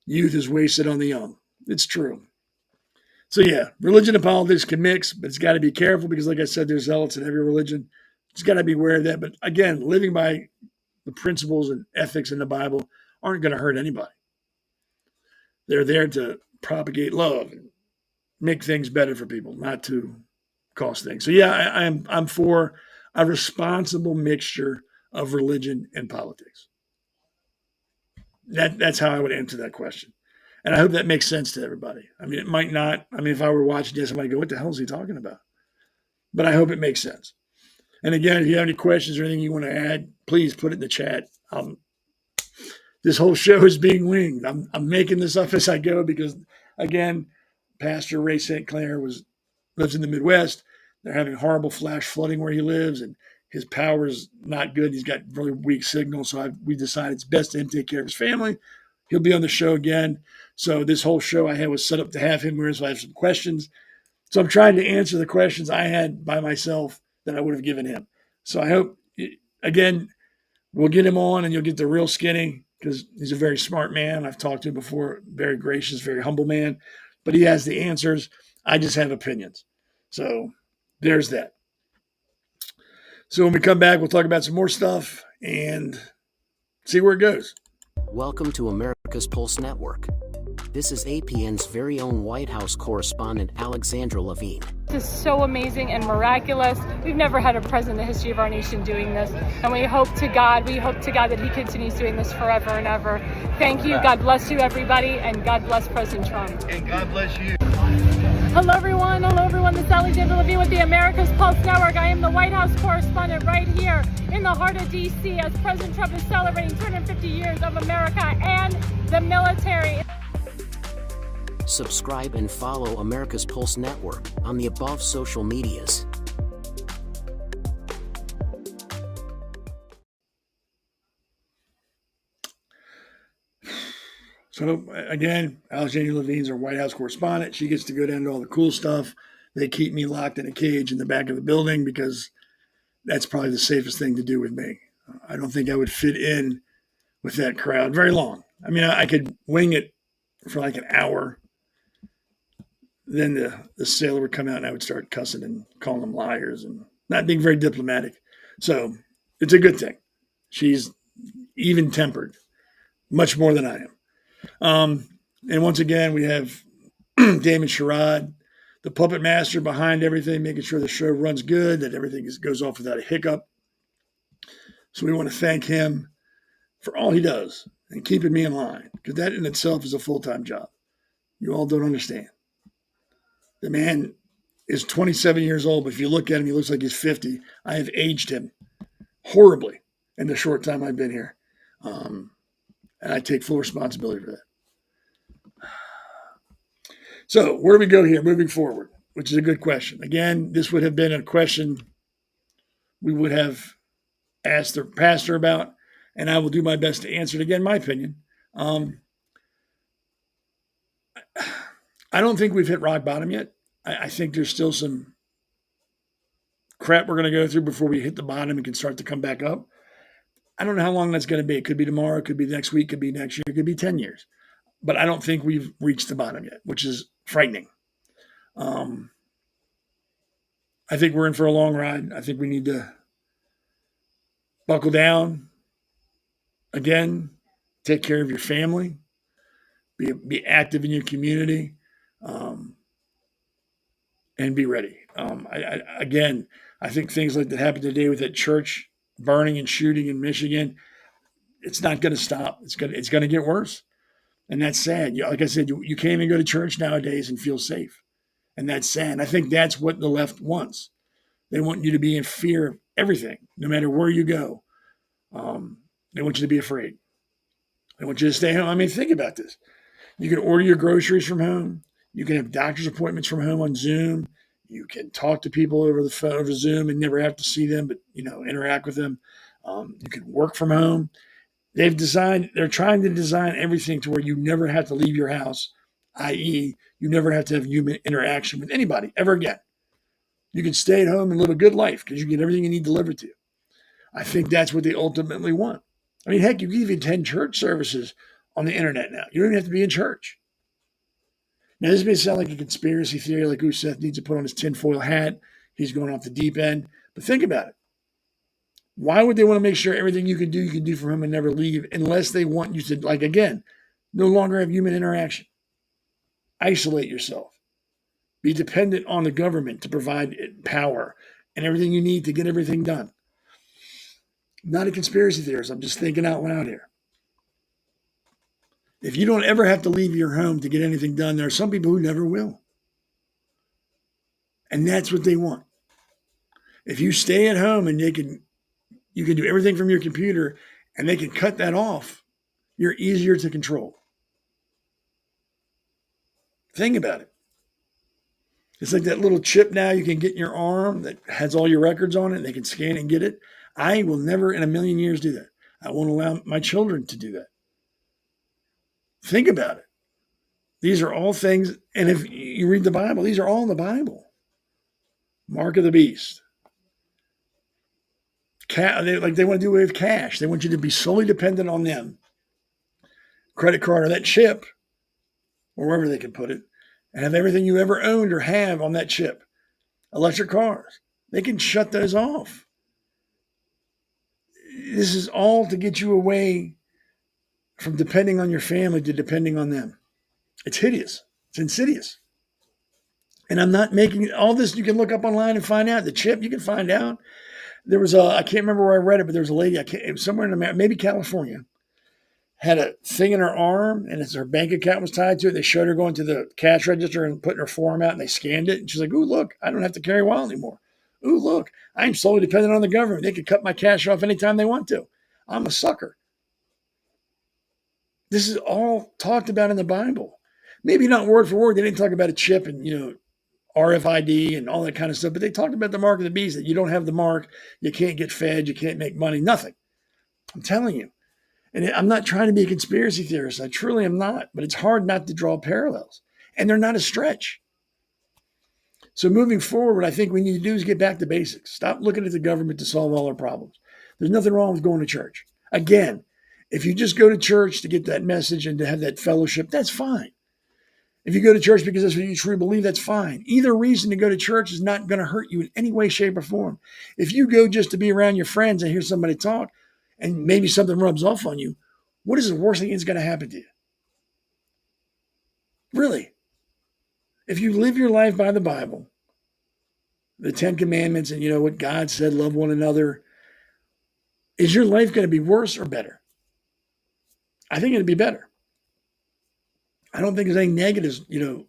youth is wasted on the young? It's true. So yeah, religion and politics can mix, but it's got to be careful because, like I said, there's zealots in every religion. It's got to be aware of that. But again, living by the principles and ethics in the Bible aren't going to hurt anybody. They're there to propagate love and make things better for people, not to cost things. So yeah, I'm for a responsible mixture of religion and politics. That's how I would answer that question. And I hope that makes sense to everybody. I mean, it might not. I mean, if I were watching this, I might go, what the hell is he talking about? But I hope it makes sense. And again, if you have any questions or anything you want to add, please put it in the chat. This this whole show is being winged. I'm making this up as I go because, again, Pastor Ray St.Clair lives in the Midwest. They're having horrible flash flooding where he lives, and his power is not good. He's got really weak signal, so we decided it's best to him take care of his family. He'll be on the show again. So this whole show I had was set up to have him, whereas I have some questions. So I'm trying to answer the questions I had by myself that I would have given him. So I hope, again, we'll get him on and you'll get the real skinny because he's a very smart man. I've talked to him before, very gracious, very humble man, but he has the answers. I just have opinions. So there's that. So when we come back, we'll talk about some more stuff and see where it goes. Welcome to America's Pulse Network. This is APN's very own White House correspondent, Alexandra Levine. This is so amazing and miraculous. We've never had a president in the history of our nation doing this. And we hope to God that he continues doing this forever and ever. Thank you. God bless you, everybody. And God bless President Trump. And God bless you. Hello, everyone. This is Alexandra Levine with the America's Pulse Network. I am the White House correspondent right here in the heart of D.C. as President Trump is celebrating 250 years of America and the military. Subscribe and follow America's Pulse Network on the above social medias. So again, Alexandra Levine's our White House correspondent. She gets to go down to all the cool stuff. They keep me locked in a cage in the back of the building because that's probably the safest thing to do with me. I don't think I would fit in with that crowd very long. I mean, I could wing it for like an hour. Then the sailor would come out and I would start cussing and calling them liars and not being very diplomatic. So it's a good thing. She's even-tempered, much more than I am. And once again, we have Damon Sherrod, the puppet master behind everything, making sure the show runs good, that everything goes off without a hiccup. So we want to thank him for all he does and keeping me in line, because that in itself is a full-time job. You all don't understand. The man is 27 years old, but if you look at him, he looks like he's 50. I have aged him horribly in the short time I've been here. And I take full responsibility for that. So where do we go here moving forward, which is a good question. Again, this would have been a question we would have asked the pastor about, and I will do my best to answer it. Again, my opinion. I don't think we've hit rock bottom yet. I think there's still some crap we're going to go through before we hit the bottom and can start to come back up. I don't know how long that's going to be. It could be tomorrow, it could be next week, it could be next year, it could be 10 years. But I don't think we've reached the bottom yet, which is frightening. I think we're in for a long ride. I think we need to buckle down. Again, take care of your family. Be active in your community. And be ready. I think things like that happened today with that church burning and shooting in Michigan, it's not going to stop. It's going to get worse. And that's sad. Like I said, you can't even go to church nowadays and feel safe. And that's sad. I think that's what the left wants. They want you to be in fear of everything, no matter where you go. They want you to be afraid. They want you to stay home. I mean, think about this. You can order your groceries from home. You can have doctor's appointments from home on Zoom. You can talk to people over the phone, over Zoom, and never have to see them, but interact with them. You can work from home. They're trying to design everything to where you never have to leave your house, i.e., you never have to have human interaction with anybody ever again. You can stay at home and live a good life because you get everything you need delivered to you. I think that's what they ultimately want. I mean, heck, you can even attend church services on the internet now. You don't even have to be in church. Now, this may sound like a conspiracy theory, like Seth needs to put on his tinfoil hat. He's going off the deep end. But think about it. Why would they want to make sure everything you can do from home and never leave unless they want you to, like, again, no longer have human interaction? Isolate yourself. Be dependent on the government to provide power and everything you need to get everything done. Not a conspiracy theorist. I'm just thinking out loud here. If you don't ever have to leave your home to get anything done, there are some people who never will. And that's what they want. If you stay at home and you can do everything from your computer and they can cut that off, you're easier to control. Think about it. It's like that little chip now you can get in your arm that has all your records on it and they can scan it and get it. I will never in a million years do that. I won't allow my children to do that. Think about it. These are all things, and if you read the Bible, these are all in the Bible. Mark of the beast. They want to do away with cash. They want you to be solely dependent on them. Credit card or that chip, or wherever they can put it, and have everything you ever owned or have on that chip. Electric cars. They can shut those off. This is all to get you away from depending on your family to depending on them. It's hideous. It's insidious. And I'm not making all this. You can look up online and find out. The chip, you can find out. There was I can't remember where I read it, but there was a lady, it was somewhere in America, maybe California, had a thing in her arm, and as her bank account was tied to it, they showed her going to the cash register and putting her form out, and they scanned it. And she's like, "Ooh, look, I don't have to carry a wallet anymore. Ooh, look, I'm solely dependent on the government. They could cut my cash off anytime they want to. I'm a sucker." This is all talked about in the Bible. Maybe not word for word. They didn't talk about a chip and, RFID and all that kind of stuff, but they talked about the mark of the beast, that you don't have the mark, you can't get fed, you can't make money, nothing. I'm telling you. And I'm not trying to be a conspiracy theorist. I truly am not, but it's hard not to draw parallels. And they're not a stretch. So moving forward, what I think we need to do is get back to basics. Stop looking at the government to solve all our problems. There's nothing wrong with going to church. Again, if you just go to church to get that message and to have that fellowship, that's fine. If you go to church because that's what you truly believe, that's fine. Either reason to go to church is not going to hurt you in any way, shape, or form. If you go just to be around your friends and hear somebody talk and maybe something rubs off on you, what is the worst thing that's going to happen to you? Really? If you live your life by the Bible, the 10 Commandments, and what God said, love one another, is your life going to be worse or better? I think it'd be better. I don't think there's any negatives,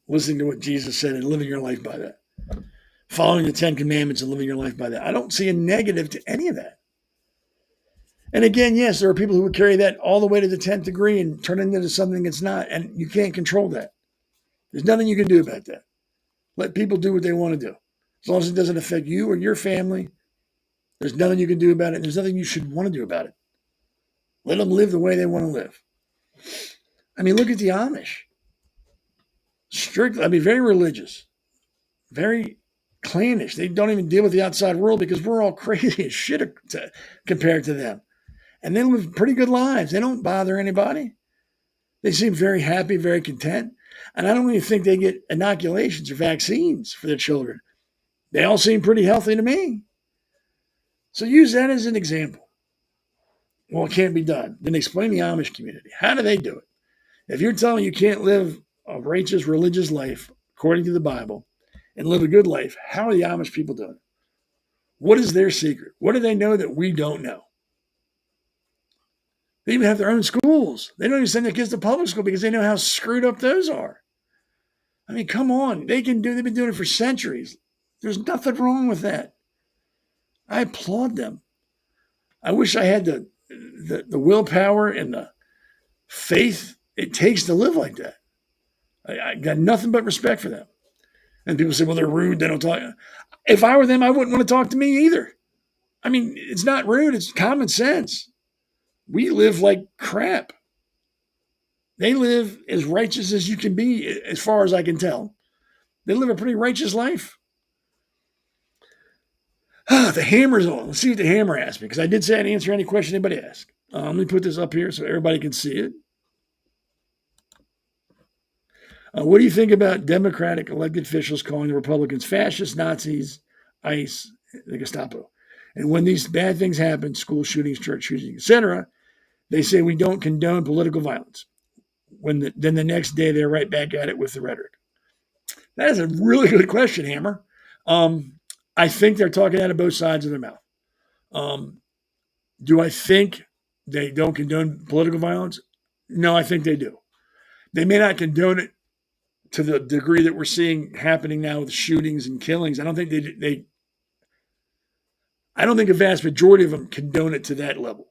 listening to what Jesus said and living your life by that. Following the 10 Commandments and living your life by that. I don't see a negative to any of that. And again, yes, there are people who would carry that all the way to the 10th degree and turn it into something it's not, and you can't control that. There's nothing you can do about that. Let people do what they want to do. As long as it doesn't affect you or your family, there's nothing you can do about it. There's nothing you should want to do about it. Let them live the way they want to live. Look at the Amish. Very religious, very clannish. They don't even deal with the outside world because we're all crazy as shit compared to them. And they live pretty good lives. They don't bother anybody. They seem very happy, very content. And I don't even think they get inoculations or vaccines for their children. They all seem pretty healthy to me. So use that as an example. Well, it can't be done. Then explain the Amish community. How do they do it? If you're telling me you can't live a righteous religious life according to the Bible and live a good life, how are the Amish people doing it? What is their secret? What do they know that we don't know? They even have their own schools. They don't even send their kids to public school because they know how screwed up those are. Come on. They've been doing it for centuries. There's nothing wrong with that. I applaud them. I wish I had the willpower and the faith it takes to live like that. I got nothing but respect for them. And people say, well, they're rude. They don't talk. If I were them, I wouldn't want to talk to me either. It's not rude. It's common sense. We live like crap. They live as righteous as you can be, as far as I can tell. They live a pretty righteous life. The hammer's on. Let's see what the hammer asked me, because I did say I'd answer any question anybody asked. Let me put this up here so everybody can see it. What do you think about Democratic elected officials calling the Republicans fascists, Nazis, ICE, the Gestapo? And when these bad things happen, school shootings, church shootings, etc., they say we don't condone political violence. Then the next day they're right back at it with the rhetoric. That is a really good question, Hammer. I think they're talking out of both sides of their mouth. Do I think they don't condone political violence? No, I think they do. They may not condone it to the degree that we're seeing happening now with shootings and killings. I don't think I don't think a vast majority of them condone it to that level.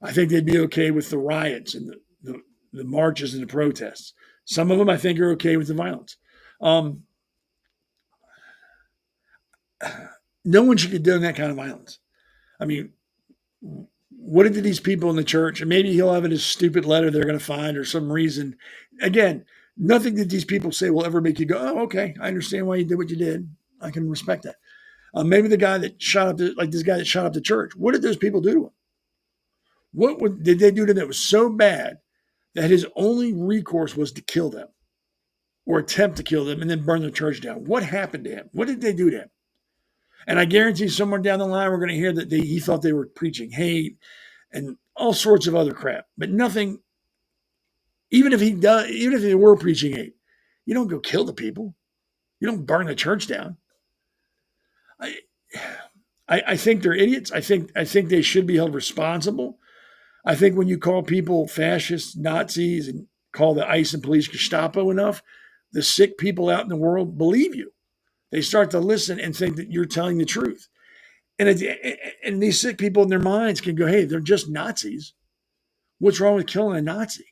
I think they'd be okay with the riots and the marches and the protests. Some of them I think are okay with the violence. No one should condone that kind of violence. I mean, what did these people in the church, and maybe he'll have in his stupid letter they're going to find or some reason. Again, nothing that these people say will ever make you go, oh, okay, I understand why you did what you did. I can respect that. Maybe the guy that shot up, this guy that shot up the church, what did those people do to him? What did they do to him that was so bad that his only recourse was to kill them or attempt to kill them and then burn the church down? What happened to him? What did they do to him? And I guarantee somewhere down the line, we're going to hear that he thought they were preaching hate and all sorts of other crap, but nothing. Even if they were preaching hate, you don't go kill the people. You don't burn the church down. I think they're idiots. I think they should be held responsible. I think when you call people fascists, Nazis, and call the ICE and police Gestapo enough, the sick people out in the world believe you. They start to listen and think that you're telling the truth. And these sick people in their minds can go, hey, they're just Nazis. What's wrong with killing a Nazi?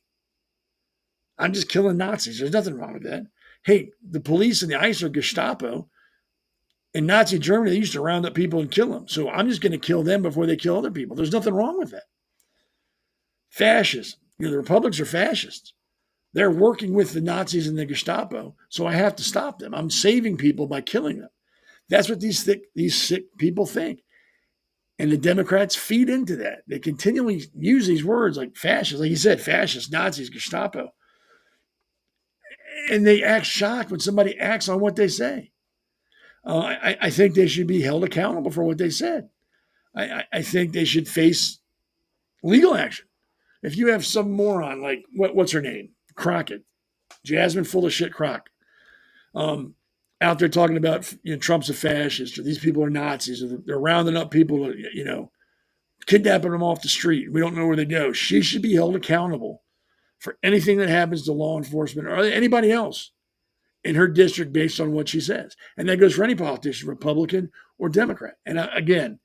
I'm just killing Nazis. There's nothing wrong with that. Hey, the police and the ICE are Gestapo. In Nazi Germany, they used to round up people and kill them. So I'm just going to kill them before they kill other people. There's nothing wrong with that. Fascists. The Republics are fascists. They're working with the Nazis and the Gestapo, so I have to stop them. I'm saving people by killing them. That's what these sick people think. And the Democrats feed into that. They continually use these words like fascists, like you said, fascists, Nazis, Gestapo. And they act shocked when somebody acts on what they say. I think they should be held accountable for what they said. I think they should face legal action. If you have some moron like, what's her name? Crockett, Jasmine full of shit Crock, out there talking about Trump's a fascist, or these people are Nazis, or they're rounding up people, kidnapping them off the street. We don't know where they go. She should be held accountable for anything that happens to law enforcement or anybody else in her district based on what she says. And that goes for any politician, Republican or Democrat. And again,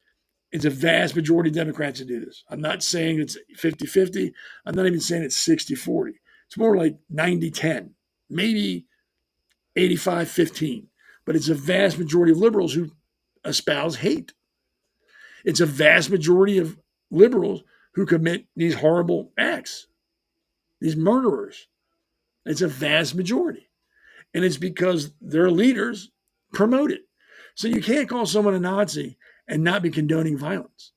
it's a vast majority of Democrats that do this. I'm not saying it's 50-50. I'm not even saying it's 60-40. It's more like 90-10, maybe 85-15. But it's a vast majority of liberals who espouse hate. It's a vast majority of liberals who commit these horrible acts, these murderers. It's a vast majority. And it's because their leaders promote it. So you can't call someone a Nazi and not be condoning violence.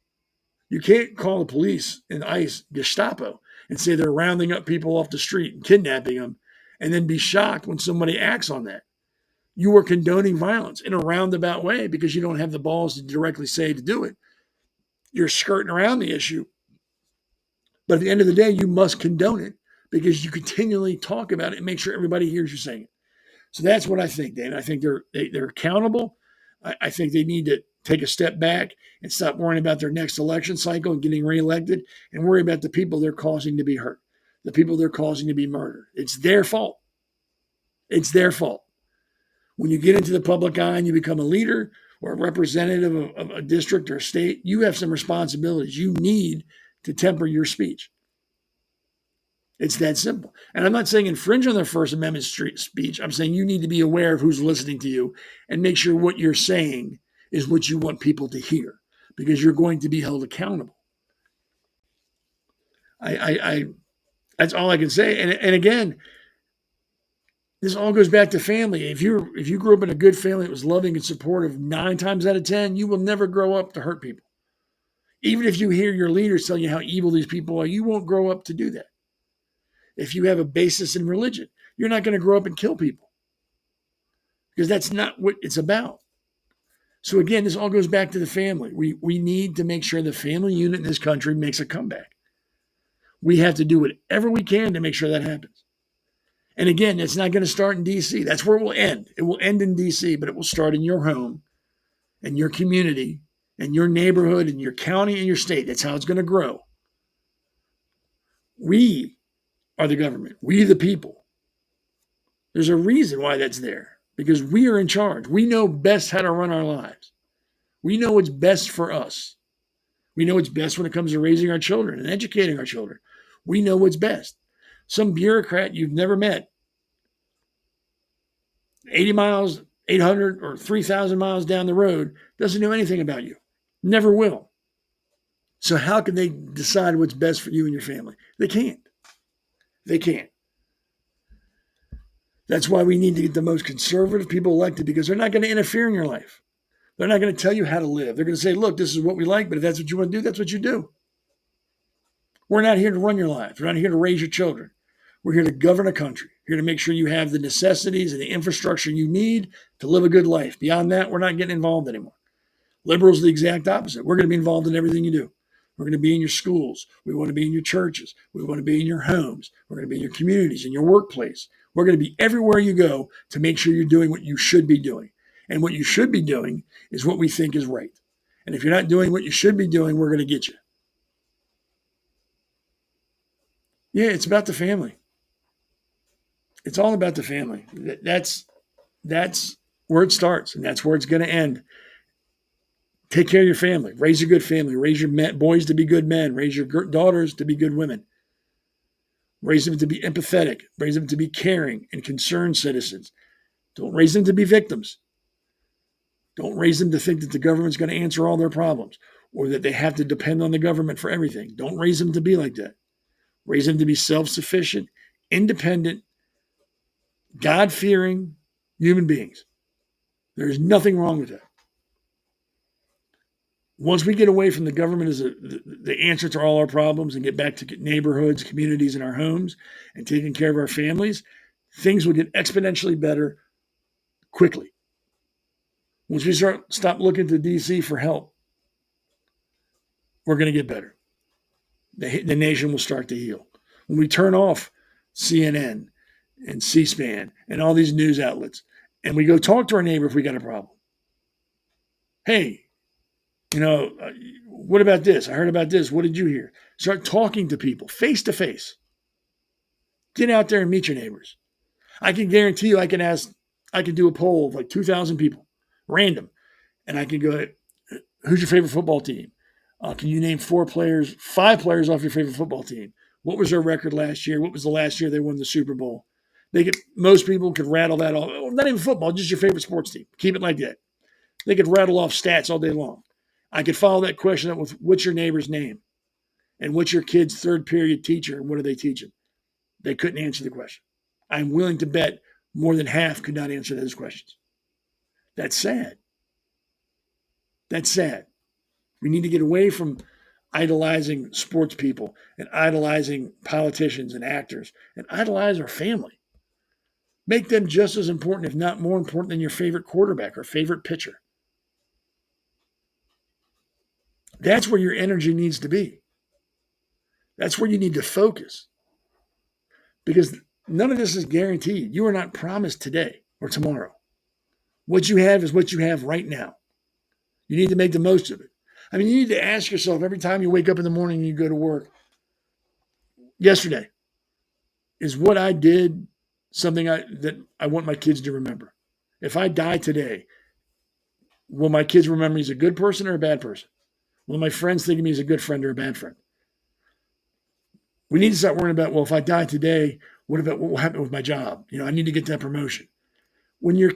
You can't call the police and ICE Gestapo and say they're rounding up people off the street and kidnapping them and then be shocked when somebody acts on that. You are condoning violence in a roundabout way because you don't have the balls to directly say to do it. You're skirting around the issue. But at the end of the day, you must condone it because you continually talk about it and make sure everybody hears you saying it. So that's what I think, Dan. I think they're accountable. I think they need to take a step back and stop worrying about their next election cycle and getting reelected and worry about the people they're causing to be hurt, the people they're causing to be murdered. It's their fault. It's their fault. When you get into the public eye and you become a leader or a representative of a district or a state, you have some responsibilities. You need to temper your speech. It's that simple. And I'm not saying infringe on their First Amendment speech. I'm saying you need to be aware of who's listening to you and make sure what you're saying is what you want people to hear because you're going to be held accountable. That's all I can say. And again, this all goes back to family. If you grew up in a good family that was loving and supportive, 9 times out of 10, you will never grow up to hurt people. Even if you hear your leaders tell you how evil these people are, you won't grow up to do that. If you have a basis in religion, you're not going to grow up and kill people because that's not what it's about. So again, this all goes back to the family. We need to make sure the family unit in this country makes a comeback. We have to do whatever we can to make sure that happens. And again, it's not going to start in D.C. That's where it will end. It will end in D.C., but it will start in your home and your community and your neighborhood and your county and your state. That's how it's going to grow. We are the government. We the people. There's a reason why that's there. Because we are in charge. We know best how to run our lives. We know what's best for us. We know what's best when it comes to raising our children and educating our children. We know what's best. Some bureaucrat you've never met, 80 miles, 800 or 3,000 miles down the road, doesn't know anything about you. Never will. So how can they decide what's best for you and your family? They can't. They can't. That's why we need to get the most conservative people elected, because they're not going to interfere in your life. They're not going to tell you how to live. They're going to say, look, this is what we like, but if that's what you want to do, that's what you do. We're not here to run your lives. We're not here to raise your children. We're here to govern a country, here to make sure you have the necessities and the infrastructure you need to live a good life. Beyond that, we're not getting involved anymore. Liberals are the exact opposite. We're going to be involved in everything you do. We're going to be in your schools. We want to be in your churches. We want to be in your homes. We're going to be in your communities, in your workplace. We're going to be everywhere you go to make sure you're doing what you should be doing. And what you should be doing is what we think is right. And if you're not doing what you should be doing, we're going to get you. Yeah, it's about the family. It's all about the family. That's where it starts, and that's where it's going to end. Take care of your family. Raise a good family. Raise your boys to be good men. Raise your daughters to be good women. Raise them to be empathetic. Raise them to be caring and concerned citizens. Don't raise them to be victims. Don't raise them to think that the government's going to answer all their problems or that they have to depend on the government for everything. Don't raise them to be like that. Raise them to be self-sufficient, independent, God-fearing human beings. There's nothing wrong with that. Once we get away from the government as the answer to all our problems and get back to neighborhoods, communities, and our homes and taking care of our families, things will get exponentially better quickly. Once we stop looking to D.C. for help, we're going to get better. The nation will start to heal. When we turn off CNN and C-SPAN and all these news outlets, and we go talk to our neighbor if we got a problem. Hey, what about this? I heard about this. What did you hear? Start talking to people face to face. Get out there and meet your neighbors. I can guarantee you I can do a poll of like 2,000 people, random. And I can go, who's your favorite football team? Can you name 5 players off your favorite football team? What was their record last year? What was the last year they won the Super Bowl? Most people could rattle that off. Not even football, just your favorite sports team. Keep it like that. They could rattle off stats all day long. I could follow that question up with what's your neighbor's name? And what's your kid's third period teacher? And what do they teach them? They couldn't answer the question. I'm willing to bet more than half could not answer those questions. That's sad. That's sad. We need to get away from idolizing sports people and idolizing politicians and actors and idolize our family. Make them just as important, if not more important, than your favorite quarterback or favorite pitcher. That's where your energy needs to be. That's where you need to focus. Because none of this is guaranteed. You are not promised today or tomorrow. What you have is what you have right now. You need to make the most of it. I mean, you need to ask yourself every time you wake up in the morning and you go to work, yesterday, is what I did something that I want my kids to remember? If I die today, will my kids remember me as a good person or a bad person? Will my friends think of me as a good friend or a bad friend? We need to start worrying about, well, if I die today, what will happen with my job? I need to get that promotion. When you're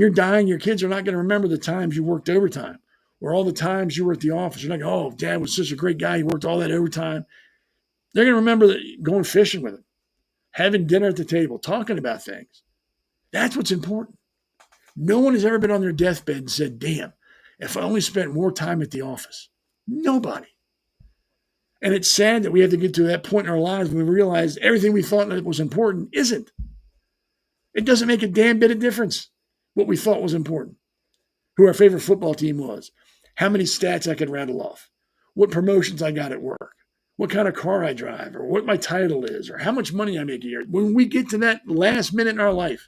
dying, your kids are not going to remember the times you worked overtime or all the times you were at the office. You're like, oh, Dad was such a great guy. He worked all that overtime. They're going to remember going fishing with him, having dinner at the table, talking about things. That's what's important. No one has ever been on their deathbed and said, damn, if I only spent more time at the office. Nobody. And it's sad that we have to get to that point in our lives when we realize everything we thought that was important isn't. It doesn't make a damn bit of difference what we thought was important. Who our favorite football team was. How many stats I could rattle off. What promotions I got at work. What kind of car I drive. Or what my title is. Or how much money I make a year. When we get to that last minute in our life,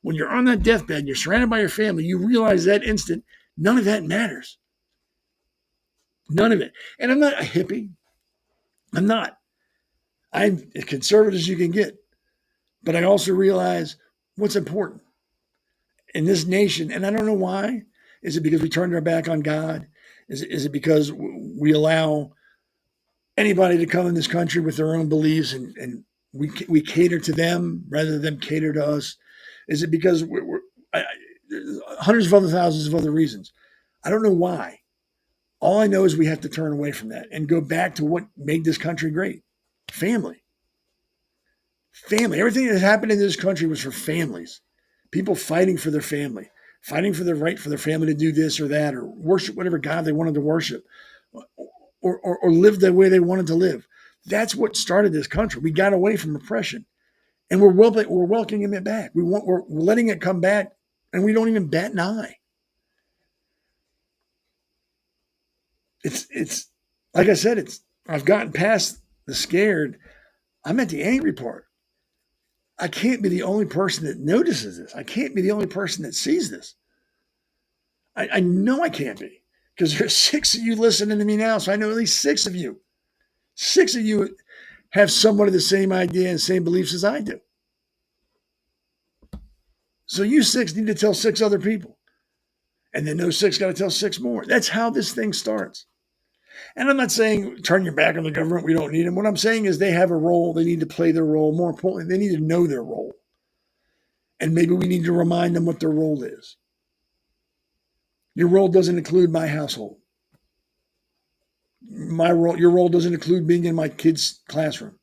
when you're on that deathbed and you're surrounded by your family, you realize that instant, none of that matters. None of it. And I'm not a hippie. I'm not. I'm as conservative as you can get. But I also realize what's important in this nation. And I don't know why. Is it because we turned our back on God? Is it because we allow anybody to come in this country with their own beliefs and we cater to them rather than them cater to us? Is it because hundreds of other thousands of other reasons? I don't know why. All I know is we have to turn away from that and go back to what made this country great. Family. Family. Everything that happened in this country was for families. People fighting for their family, fighting for the right for their family to do this or that, or worship whatever God they wanted to worship, or live the way they wanted to live. That's what started this country. We got away from oppression, and we're welcoming it back. We're letting it come back, and we don't even bat an eye. It's like I said, I've gotten past the scared. I'm at the angry part. I can't be the only person that notices this. I can't be the only person that sees this. I know I can't be, because there's 6 of you listening to me now. So I know at least 6 of you. 6 of you have somewhat of the same idea and same beliefs as I do. So you 6 need to tell 6 other people. And then those 6 got to tell 6 more. That's how this thing starts. And I'm not saying turn your back on the government. We don't need them. What I'm saying is they have a role. They need to play their role. More importantly, they need to know their role. And maybe we need to remind them what their role is. Your role doesn't include my household. Your role doesn't include being in my kid's classroom.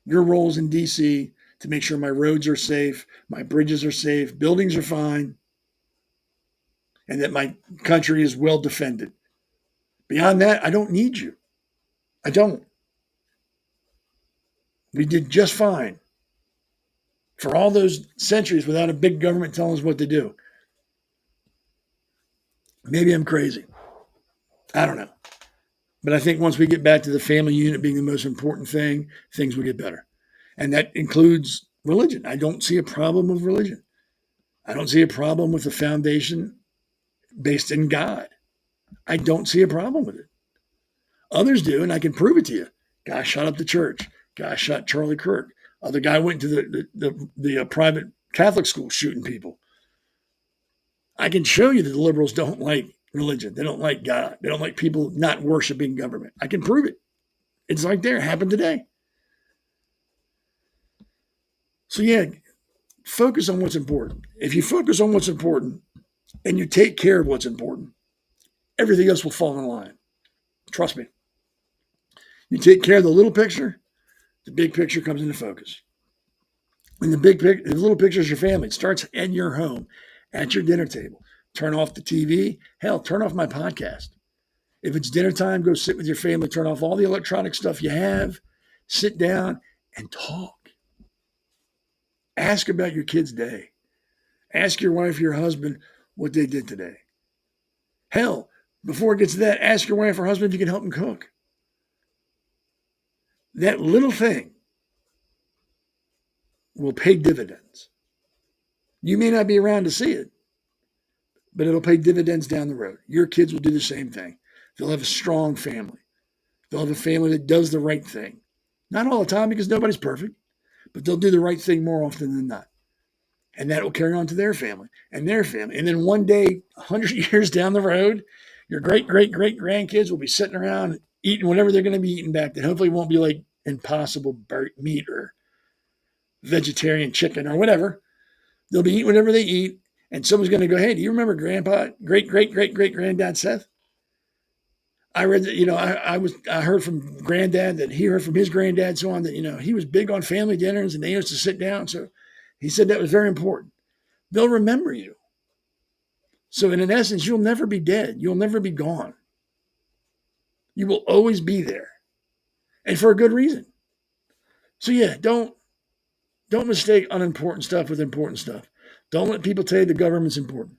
Your role is in D.C. to make sure my roads are safe, my bridges are safe, buildings are fine, and that my country is well defended. Beyond that, I don't need you. I don't. We did just fine for all those centuries without a big government telling us what to do. Maybe I'm crazy. I don't know. But I think once we get back to the family unit being the most important thing, things will get better. And that includes religion. I don't see a problem with religion. I don't see a problem with a foundation based in God. I don't see a problem with it. Others do, and I can prove it to you. Guy shot up the church. Guy shot Charlie Kirk. Other guy went to the private Catholic school shooting people. I can show you that the liberals don't like religion. They don't like God. They don't like people not worshiping government. I can prove it. It's right there. It happened today. So yeah, focus on what's important. If you focus on what's important and you take care of what's important, everything else will fall in line. Trust me. You take care of the little picture, the big picture comes into focus. And the little picture is your family. It starts at your home, at your dinner table. Turn off the TV. Hell, turn off my podcast. If it's dinner time, go sit with your family. Turn off all the electronic stuff you have. Sit down and talk. Ask about your kid's day. Ask your wife or your husband what they did today. Hell, before it gets to that, ask your wife or husband if you can help them cook. That little thing will pay dividends. You may not be around to see it, but it'll pay dividends down the road. Your kids will do the same thing. They'll have a strong family. They'll have a family that does the right thing. Not all the time, because nobody's perfect, but they'll do the right thing more often than not. And that will carry on to their family and their family. And then one day, 100 years down the road, your great-great-great-grandkids will be sitting around eating whatever they're going to be eating back then. Hopefully it won't be like Impossible meat or vegetarian chicken or whatever. They'll be eating whatever they eat. And someone's going to go, hey, do you remember Grandpa, great-great-great-great-granddad Seth? I read that, I heard from Granddad that he heard from his granddad, so on, that, he was big on family dinners and they used to sit down. So he said that was very important. They'll remember you. So in essence, you'll never be dead. You'll never be gone. You will always be there. And for a good reason. So yeah, don't mistake unimportant stuff with important stuff. Don't let people tell you the government's important.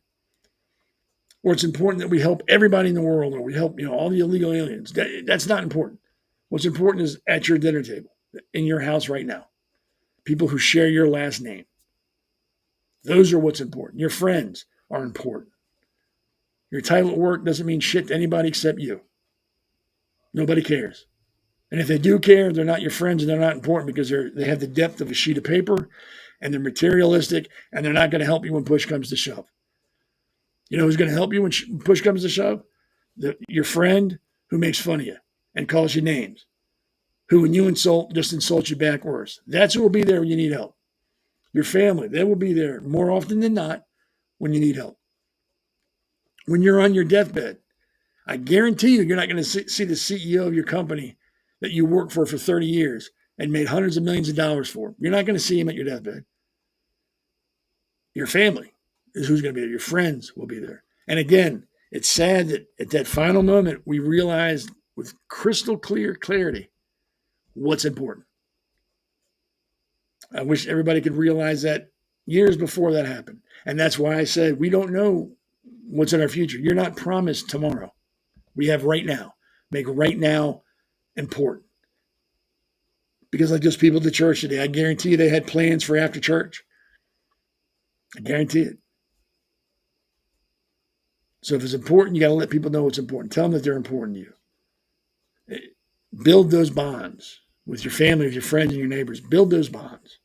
Or it's important that we help everybody in the world, or we help, all the illegal aliens. That's not important. What's important is at your dinner table, in your house right now. People who share your last name. Those are what's important. Your friends are important. Your title at work doesn't mean shit to anybody except you. Nobody cares. And if they do care, they're not your friends and they're not important, because they have the depth of a sheet of paper and they're materialistic and they're not going to help you when push comes to shove. You know who's going to help you when push comes to shove? Your friend who makes fun of you and calls you names, who when you insult, just insults you back worse. That's who will be there when you need help. Your family, they will be there more often than not when you need help. When you're on your deathbed, I guarantee you're not going to see the CEO of your company that you worked for 30 years and made hundreds of millions of dollars for. You're not going to see him at your deathbed. Your family is who's going to be there. Your friends will be there. And again, it's sad that at that final moment, we realized with crystal clear clarity what's important. I wish everybody could realize that years before that happened. And that's why I said we don't know what's in our future. You're not promised tomorrow. We have right now. Make right now important. Because like those people at the church today, I guarantee you they had plans for after church. I guarantee it. So if it's important, you got to let people know it's important. Tell them that they're important to you. Build those bonds with your family, with your friends, and your neighbors. Build those bonds.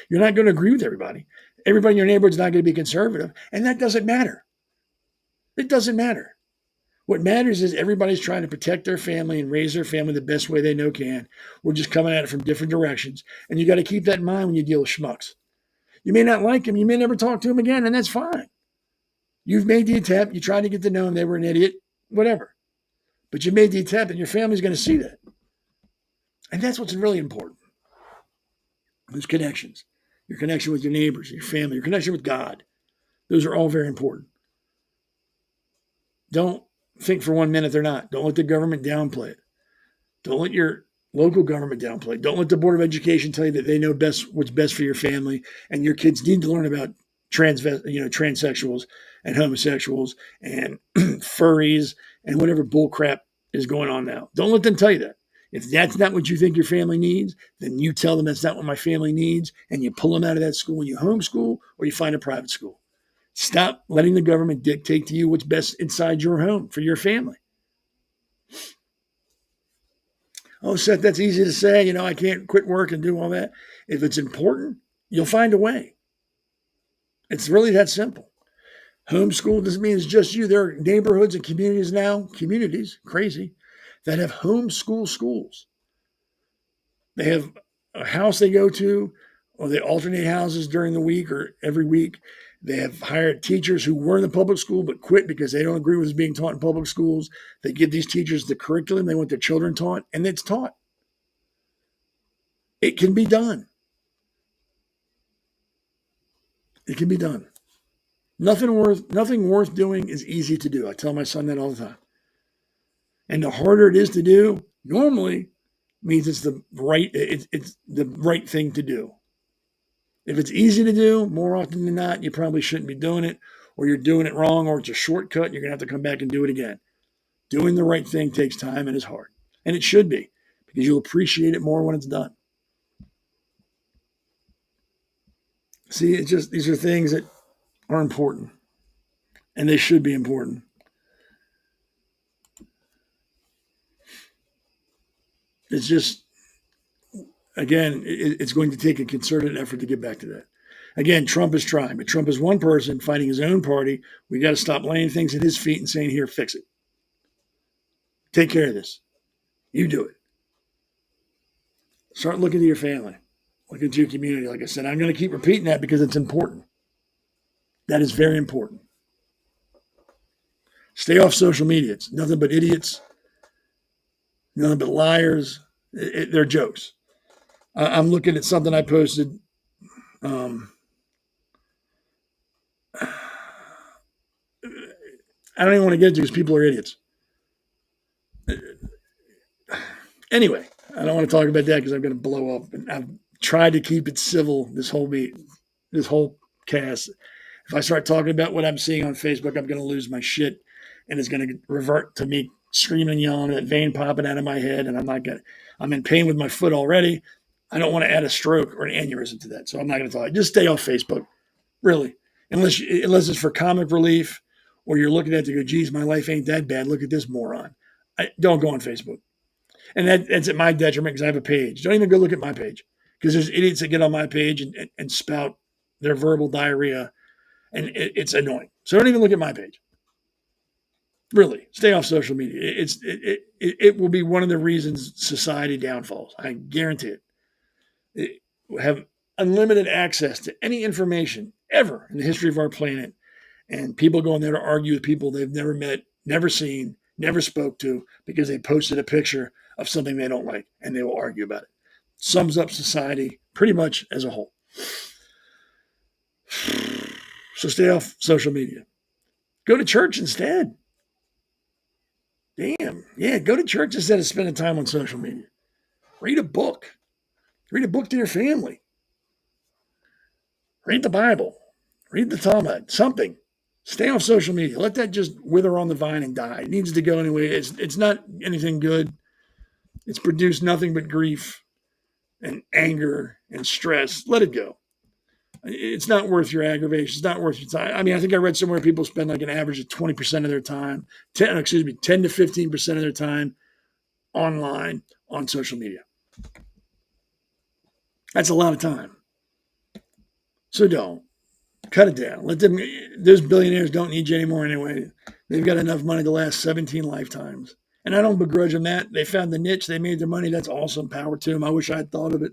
You're not going to agree with everybody. Everybody in your neighborhood is not going to be conservative, and that doesn't matter. It doesn't matter. What matters is everybody's trying to protect their family and raise their family the best way they know can. We're just coming at it from different directions, and you got to keep that in mind when you deal with schmucks. You may not like him. You may never talk to him again, and that's fine. You've made the attempt. You tried to get to know him. They were an idiot, whatever. But you made the attempt, and your family's going to see that. And that's what's really important. Those connections. Your connection with your neighbors, your family, your connection with God. Those are all very important. Don't think for 1 minute they're not. Don't let the government downplay it. Don't let your local government downplay it. Don't let the Board of Education tell you that they know best what's best for your family, and your kids need to learn about transsexuals and homosexuals and furries and whatever bullcrap is going on now. Don't let them tell you that. If that's not what you think your family needs, then you tell them that's not what my family needs, and you pull them out of that school and you homeschool or you find a private school. Stop letting the government dictate to you what's best inside your home for your family. Oh, Seth, that's easy to say. I can't quit work and do all that. If it's important, you'll find a way. It's really that simple. Homeschool doesn't mean it's just you. There are neighborhoods and communities now, crazy, that have homeschool schools. They have a house they go to, or they alternate houses during the week or every week. They have hired teachers who were in the public school but quit because they don't agree with what's being taught in public schools. They give these teachers the curriculum they want their children taught, and it's taught. It can be done. It can be done. Nothing worth doing is easy to do. I tell my son that all the time. And the harder it is to do, normally means it's the right thing to do. If it's easy to do, more often than not, you probably shouldn't be doing it, or you're doing it wrong, or it's a shortcut, and you're going to have to come back and do it again. Doing the right thing takes time and is hard. And it should be, because you'll appreciate it more when it's done. See, these are things that are important, and they should be important. It's just, again, it's going to take a concerted effort to get back to that. Again, Trump is trying, but Trump is one person fighting his own party. We got to stop laying things at his feet and saying, here, fix it. Take care of this. You do it. Start looking to your family. Look into your community. Like I said, I'm going to keep repeating that because it's important. That is very important. Stay off social media. It's nothing but idiots. Nothing but liars. They're jokes. I'm looking at something I posted. I don't even want to get into it because people are idiots. Anyway, I don't want to talk about that because I'm going to blow up. And I've tried to keep it civil this whole cast. If I start talking about what I'm seeing on Facebook, I'm going to lose my shit, and it's going to revert to me screaming and yelling, that vein popping out of my head, and I'm in pain with my foot already. I don't want to add a stroke or an aneurysm to that, so I'm not going to talk. Just stay off Facebook, really, unless it's for comic relief, or you're looking at it to go, geez, my life ain't that bad. Look at this moron. Don't go on Facebook. And that's at my detriment because I have a page. Don't even go look at my page, because there's idiots that get on my page and spout their verbal diarrhea, and it's annoying. So don't even look at my page. Really, stay off social media. It will be one of the reasons society downfalls. I guarantee it. Have unlimited access to any information ever in the history of our planet, and people go in there to argue with people they've never met, never seen, never spoke to, because they posted a picture of something they don't like, and they will argue about it. Sums up society pretty much as a whole. So stay off social media. Go to church instead. Damn. Yeah, go to church instead of spending time on social media. Read a book. Read a book to your family. Read the Bible. Read the Talmud. Something. Stay off social media. Let that just wither on the vine and die. It needs to go anyway. It's not anything good. It's produced nothing but grief and anger and stress. Let it go. It's not worth your aggravation. It's not worth your time. I mean, I think I read somewhere people spend like an average of 20% of their time, 10 to 15% of their time online on social media. That's a lot of time. So don't. Cut it down. Let them. Those billionaires don't need you anymore anyway. They've got enough money to last 17 lifetimes. And I don't begrudge them that. They found the niche. They made their money. That's awesome. Power to them. I wish I had thought of it.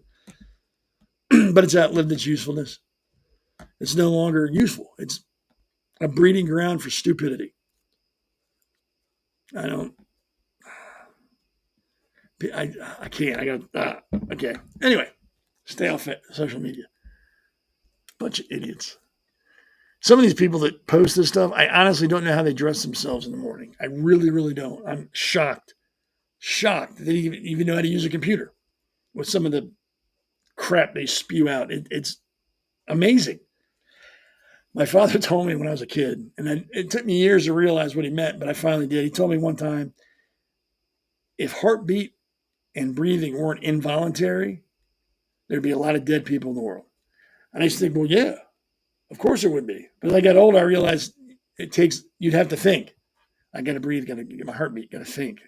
But it's outlived its usefulness. It's no longer useful. It's a breeding ground for stupidity. I can't. Okay. Anyway, stay off social media. Bunch of idiots. Some of these people that post this stuff, I honestly don't know how they dress themselves in the morning. I really, really don't. I'm shocked that they even know how to use a computer with some of the crap they spew out. It's amazing. My father told me when I was a kid, and it took me years to realize what he meant, but I finally did. He told me one time, if heartbeat and breathing weren't involuntary, there'd be a lot of dead people in the world. And I used to think, well, yeah, of course it would be. But as I got older, I realized you'd have to think. I got to breathe, got to get my heartbeat, got to think.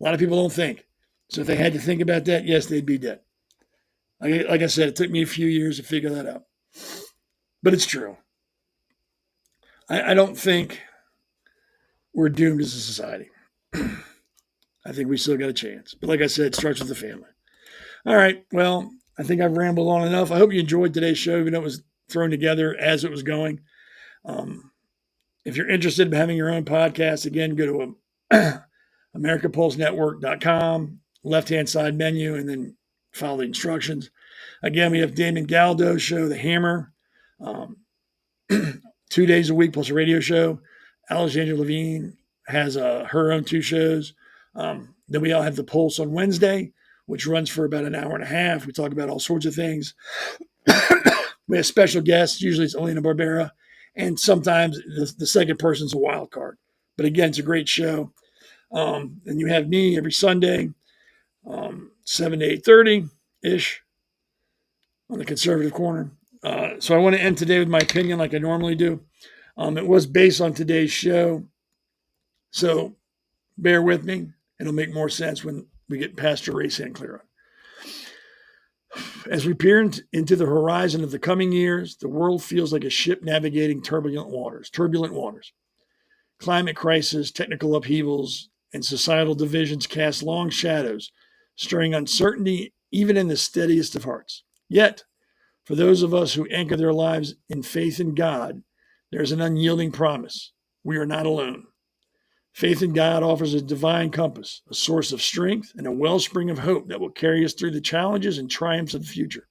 A lot of people don't think. So if they had to think about that, yes, they'd be dead. Like I said, it took me a few years to figure that out. But it's true. I don't think we're doomed as a society. I think we still got a chance. But like I said, it starts with the family. All right. Well, I think I've rambled on enough. I hope you enjoyed today's show, even though it was thrown together as it was going. If you're interested in having your own podcast, again, go to AmericaPulseNetwork.com, left-hand side menu, and then follow the instructions. Again, we have Damon Galdo's show, The Hammer, 2 days a week plus a radio show. Alexandra Levine has her own 2 shows. Then we all have The Pulse on Wednesday, which runs for about an hour and a half. We talk about all sorts of things. We have special guests. Usually it's Elena Barbera. And sometimes the second person's a wild card. But again, it's a great show. And you have me every Sunday, 7 to 8:30-ish on the conservative corner. So I want to end today with my opinion like I normally do. It was based on today's show. So bear with me. It'll make more sense when we get Pastor Ray St.Clair on. As we peer into the horizon of the coming years, the world feels like a ship navigating turbulent waters. Climate crisis, technical upheavals, and societal divisions cast long shadows, stirring uncertainty even in the steadiest of hearts. Yet, for those of us who anchor their lives in faith in God, there is an unyielding promise. We are not alone. Faith in God offers a divine compass, a source of strength, and a wellspring of hope that will carry us through the challenges and triumphs of the future.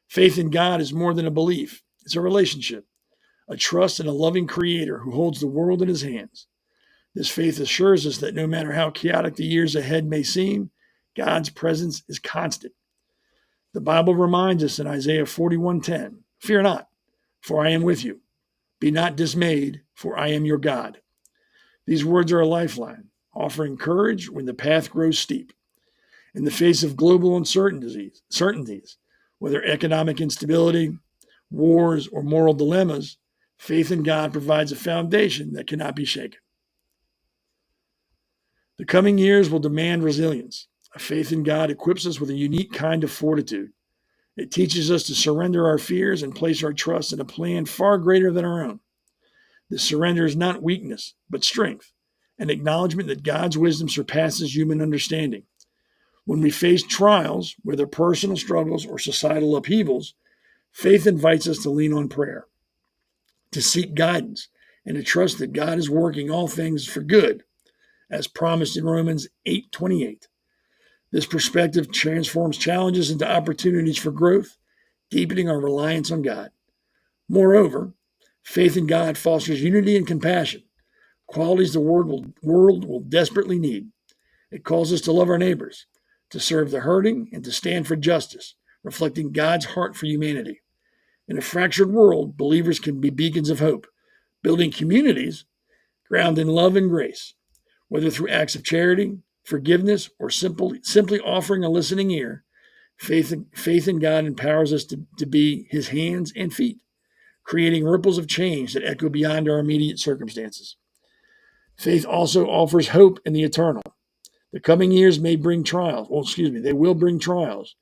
Faith in God is more than a belief. It's a relationship, a trust in a loving Creator who holds the world in His hands. This faith assures us that no matter how chaotic the years ahead may seem, God's presence is constant. The Bible reminds us in Isaiah 41:10, "Fear not, for I am with you. Be not dismayed, for I am your God." These words are a lifeline, offering courage when the path grows steep. In the face of global uncertainties, whether economic instability, wars, or moral dilemmas, faith in God provides a foundation that cannot be shaken. The coming years will demand resilience. A faith in God equips us with a unique kind of fortitude. It teaches us to surrender our fears and place our trust in a plan far greater than our own. This surrender is not weakness, but strength, an acknowledgement that God's wisdom surpasses human understanding. When we face trials, whether personal struggles or societal upheavals, faith invites us to lean on prayer, to seek guidance, and to trust that God is working all things for good, as promised in Romans 8:28. This perspective transforms challenges into opportunities for growth, deepening our reliance on God. Moreover, faith in God fosters unity and compassion, qualities the world will desperately need. It calls us to love our neighbors, to serve the hurting, and to stand for justice, reflecting God's heart for humanity. In a fractured world, believers can be beacons of hope, building communities grounded in love and grace, whether through acts of charity, forgiveness, or simply offering a listening ear. Faith in God empowers us to be his hands and feet, creating ripples of change that echo beyond our immediate circumstances. Faith also offers hope in the eternal. The coming years may bring trials. They will bring trials,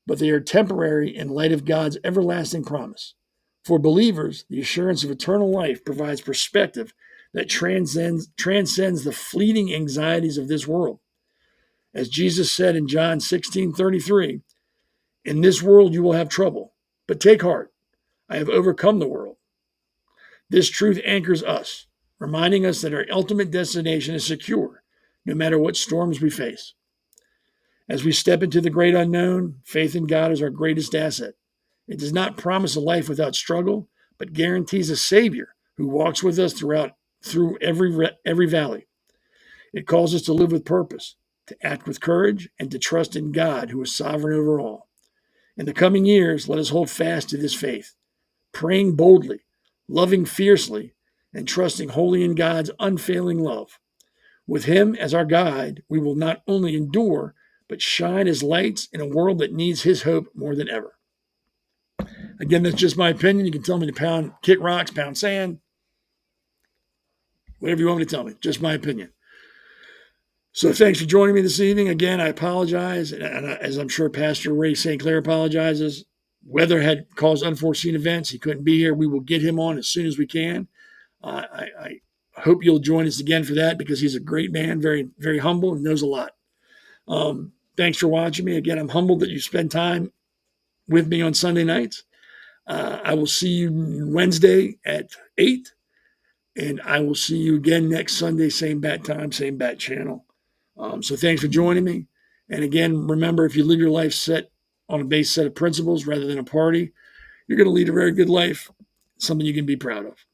but they are temporary in light of God's everlasting promise. For believers, the assurance of eternal life provides perspective that transcends the fleeting anxieties of this world. As Jesus said in John 16:33, "In this world you will have trouble, but take heart, I have overcome the world." This truth anchors us, reminding us that our ultimate destination is secure, no matter what storms we face. As we step into the great unknown, faith in God is our greatest asset. It does not promise a life without struggle, but guarantees a Savior who walks with us through every valley. It calls us to live with purpose, to act with courage, and to trust in God who is sovereign over all. In the coming years, let us hold fast to this faith, praying boldly, loving fiercely, and trusting wholly in God's unfailing love. With him as our guide, we will not only endure, but shine as lights in a world that needs his hope more than ever. Again, that's just my opinion. You can tell me to kick rocks, pound sand, whatever you want me to tell me. Just my opinion. So thanks for joining me this evening. Again, I apologize, and as I'm sure Pastor Ray St.Clair apologizes. Weather had caused unforeseen events. He couldn't be here. We will get him on as soon as we can. I hope you'll join us again for that, because he's a great man, very, very humble, and knows a lot. Thanks for watching me. Again, I'm humbled that you spend time with me on Sunday nights. I will see you Wednesday at 8, and I will see you again next Sunday, same bat time, same bat channel. So thanks for joining me. And again, remember, if you live your life set on a base set of principles rather than a party, you're going to lead a very good life, something you can be proud of.